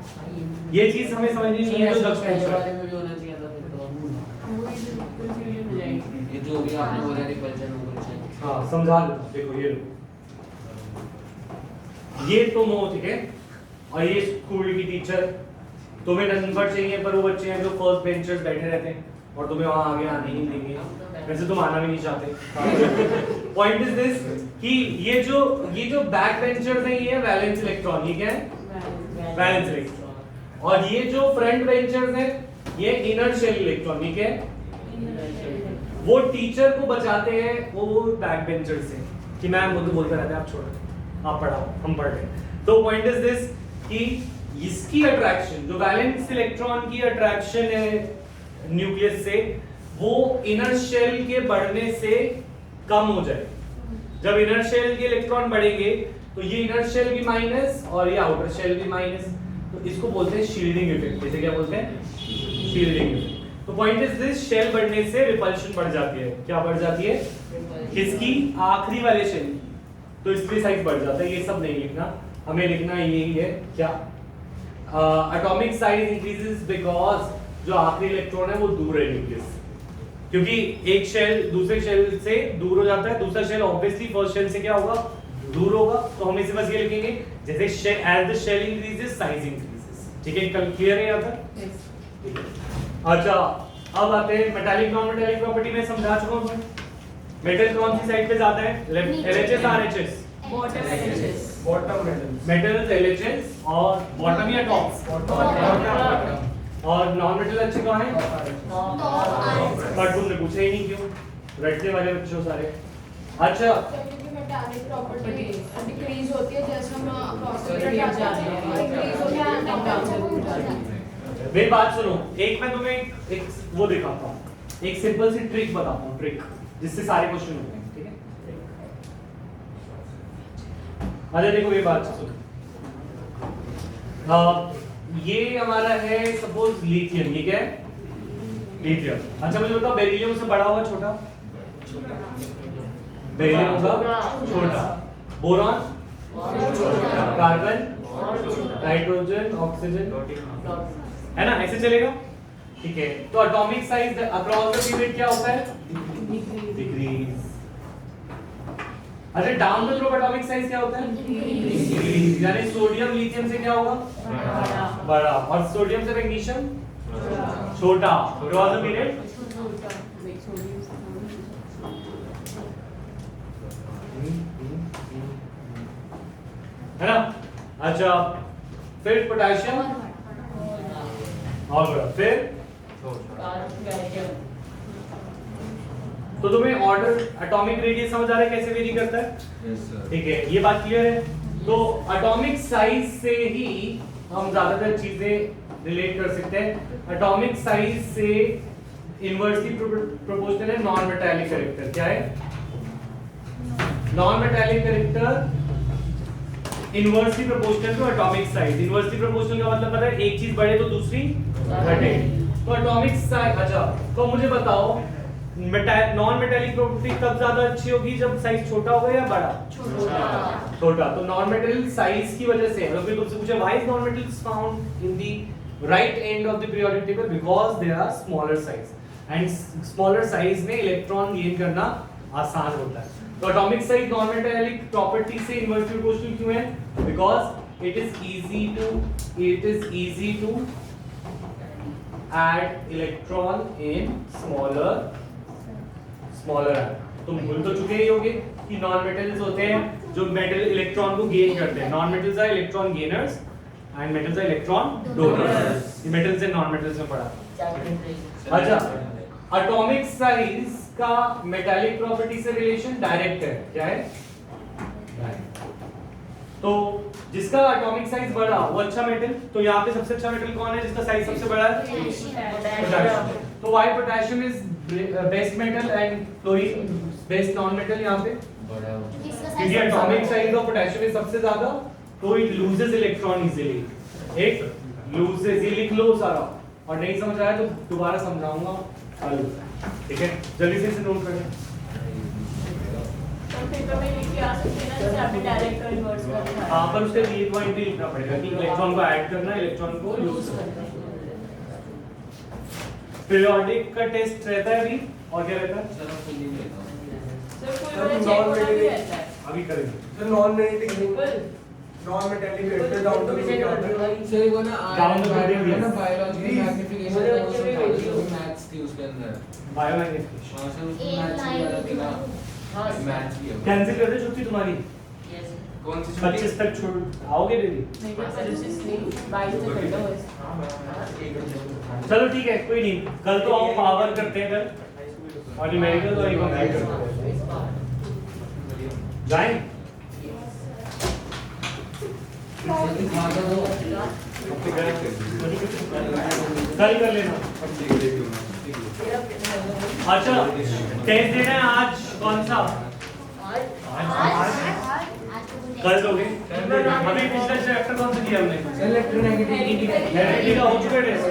ये चीज हमें समझनी नहीं है, तो दक्ष पूछ रहा है। में भी होना चाहिए था फिर तो। ये जो भी आपने बोला रिपल्शन होना चाहिए। हाँ समझा देता, देखो ये लो, ये तुम हो, ठीक है, और ये स्कूल की टीचर, तुम्हें नंबर चाहिए पर वो बच्चे हैं जो फर्स्ट बेंचर्स बैठे रहते हैं और तुम्हें वहां आगे आने ही देंगे, वैसे तुम आना भी नहीं चाहते। पॉइंट इज दिस कि ये जो बैक बेंचर्स हैं ये वैलेंस इलेक्ट्रॉन, ये क्या है? Valence electron. और ये जो फ्रंट बेंचर्स हैं ये इनर शेल इलेक्ट्रॉन, ये क्या है? वो टीचर को बचाते हैं वो बैक बेंचर से कि मैम वो तो बोलते रहते हैं आप छोड़ो, आप पढ़ाओ, हम पढ़ रहे हैं। तो पॉइंट इज दिस कि इसकी अट्रैक्शन, जो वैलेंस इलेक्ट्रॉन की अट्रैक्शन है न्यूक्लियस से, वो इनर शेल के बढ़ने से कम हो जाए। जब इनर शेल के इलेक्ट्रॉन बढ़ेंगे तो ये इनर शेल भी माइनस और ये आउटर शेल भी माइनस, तो इसको बोलते हैं शील्डिंग इफेक्ट। इसे क्या बोलते हैं? Shielding effect. तो पॉइंट इज दिस, शेल बढ़ने से रिपल्शन बढ़ जाती है। क्या बढ़ जाती है? किसकी? आखिरी वाले शेल की, तो इसकी साइज बढ़ जाता है। ये सब नहीं लिखना, हमें लिखना यही है क्या? एटॉमिक साइज इंक्रीजेस बिकॉज जो आखिरी इलेक्ट्रॉन है वो दूर है न्यूक्लियस, क्योंकि एक शेल दूसरे शेल से दूर हो जाता है, दूसरा शेल ऑब्वियसली फर्स्ट शेल से क्या होगा? दूर होगा। तो हम इसे बस ये लिखेंगे जैसे as the shell increases size increases. ठीक है, कल क्लियर है यहाँ तक? अच्छा, अब आते हैं मेटालिक नॉन मेटालिक प्रॉपर्टी में समझा चुका हूं। मेटल कौन सी साइड पे जाता है? Left, LHS RHS, bottom HS, bottom metal, metals LHS और बॉटम या टॉप, और नॉन मेटल अच्छे कहां है? पर तुमने पूछा ही नहीं, क्यों? रटने वाले बच्चों सारे। अच्छा, मेटालिक प्रॉपर्टी डिक्रीज होती है जैसे हम क्रॉस जाते हैं, इंक्रीज होती है। मेरी बात सुनो, एक मैं तुम्हें एक वो दिखाता हूँ, एक सिंपल सी ट्रिक बताता हूँ, ट्रिक जिससे सारे क्वेश्चन होते हैं। ठीक है, अरे देखो ये बात सुनो, ये हमारा है सपोज लिथियम, ये क्या है? लिथियम। अच्छा मुझे बताओ बेरिलियम से बड़ा होगा छोटा? बेरिलियम होगा छोटा, बोरॉन, कार्बन, नाइट्रोजन, ऑक्सीजन, है ना? ऐसे चलेगा। ठीक है, तो atomic size across the period क्या होता है? डिक्रीज। अच्छा, down the group atomic size क्या होता है? डिक्रीज। यानी सोडियम लिथियम से क्या होगा? बड़ा, और सोडियम से मैग्नीशियम छोटा। अक्रॉस द पीरियड है ना? अच्छा फिर पोटेशियम और बड़ा, फिर तो तुम्हें ऑर्डर एटॉमिक रेडियस समझ आ रहा है कैसे वेरी करता है? Yes sir. ठीक है, ये बात क्लियर है। तो एटॉमिक साइज से ही हम ज्यादातर चीजें रिलेट कर सकते हैं। एटॉमिक साइज से इनवर्सली प्रोपोर्शनल है नॉन मेटालिक कैरेक्टर। क्या है? Non metallic character inversely proportional to atomic size. Inversely proportional का मतलब पता है, एक चीज बढ़े तो दूसरी घटे। तो एटॉमिक साइज, अच्छा तो मुझे बताओ नॉन मेटालिक प्रॉपर्टी कब ज्यादा अच्छी होगी, जब साइज छोटा होगा या बड़ा? छोटा। तो नॉन मेटल साइज की वजह से, अगर कोई तुमसे पूछे why is non metals found in the right end of the periodic table, because they are smaller size and smaller size में इलेक्ट्रॉन गेन करना आसान होता है। तो atomic size non metallic property से इनवर्सली प्रोपोर्शनल क्यों है? Because it is easy to add electron in smaller atom। तुम भूल तो चुके ही होगे कि नॉन मेटल्स होते हैं जो मेटल इलेक्ट्रॉन को गेन करते हैं। Non metals are electron gainers and metals are electron donors. ये मेटल्स एंड नॉन मेटल्स में पढ़ा। अच्छा एटॉमिक साइज का मेटालिक प्रॉपर्टी से रिलेशन डायरेक्ट है। क्या है? डायरेक्ट। तो जिसका एटॉमिक साइज बड़ा वो अच्छा मेटल। तो यहाँ पे सबसे अच्छा मेटल कौन है जिसका साइज सबसे बड़ा है? पोटेशियम। तो why potassium is best metal and fluorine best non metal यहाँ पे? बड़ा क्योंकि atomic size of potassium is सबसे ज्यादा, तो इट लूजेस इलेक्ट्रॉन इजीली। एक लूजेस, ये लिख लो सारा, और नहीं समझ आया तो दोबारा समझाऊंगा कल। ठीक है, जल्दी से इसे नोट करें। तो फिर तो मैं लिख के आ सकती हूँ ना, जैसे आपने डायरेक्ट और इन्वर्स कर दिया। हाँ, पर उसके लिए पॉइंट भी लिखना पड़ेगा कि इलेक्ट्रॉन को ऐड करना, इलेक्ट्रॉन को यूज करना। पीरियोडिक का टेस्ट रहता है अभी, और क्या रहता है? चलो फुल ही लेता हूँ। सर कोई बड़ा चेक होना भी रहता है। अभी करेंगे। तो non metallic character down to क्या होता है? सर वो ना Down the gradient, yes. ना बायोलॉजिकल मैग्निफिकेशन मेरे वो बच्चे भी सब भेजिए। मैथ्स थी उसके अंदर। बायोमैग्निफिकेशन हाँ सर उसमें एक मैथ्स भी वाला थी ना। हाँ मैथ्स भी है। कैंसिल कर दे छुट्टी तुम्हारी। कौन सी छुट्टी? 25 तक छोड़ आओगे डेली। नहीं तो फिर उसे नहीं 22 से कर दो बस। चलो ठीक है, कोई नहीं, कल तो हम पावर करते हैं कल, और न्यूमेरिकल और इवन करते हैं। जाएं? जल्दी खा दो। कल कर लेना। अच्छा टेस्ट देना है आज, कौन सा? कल दोगे? अभी पिछला चैप्टर कौन सा किया हमने? इलेक्ट्रोनेगेटिविटी नेगेटिव का हो चुका है टेस्ट।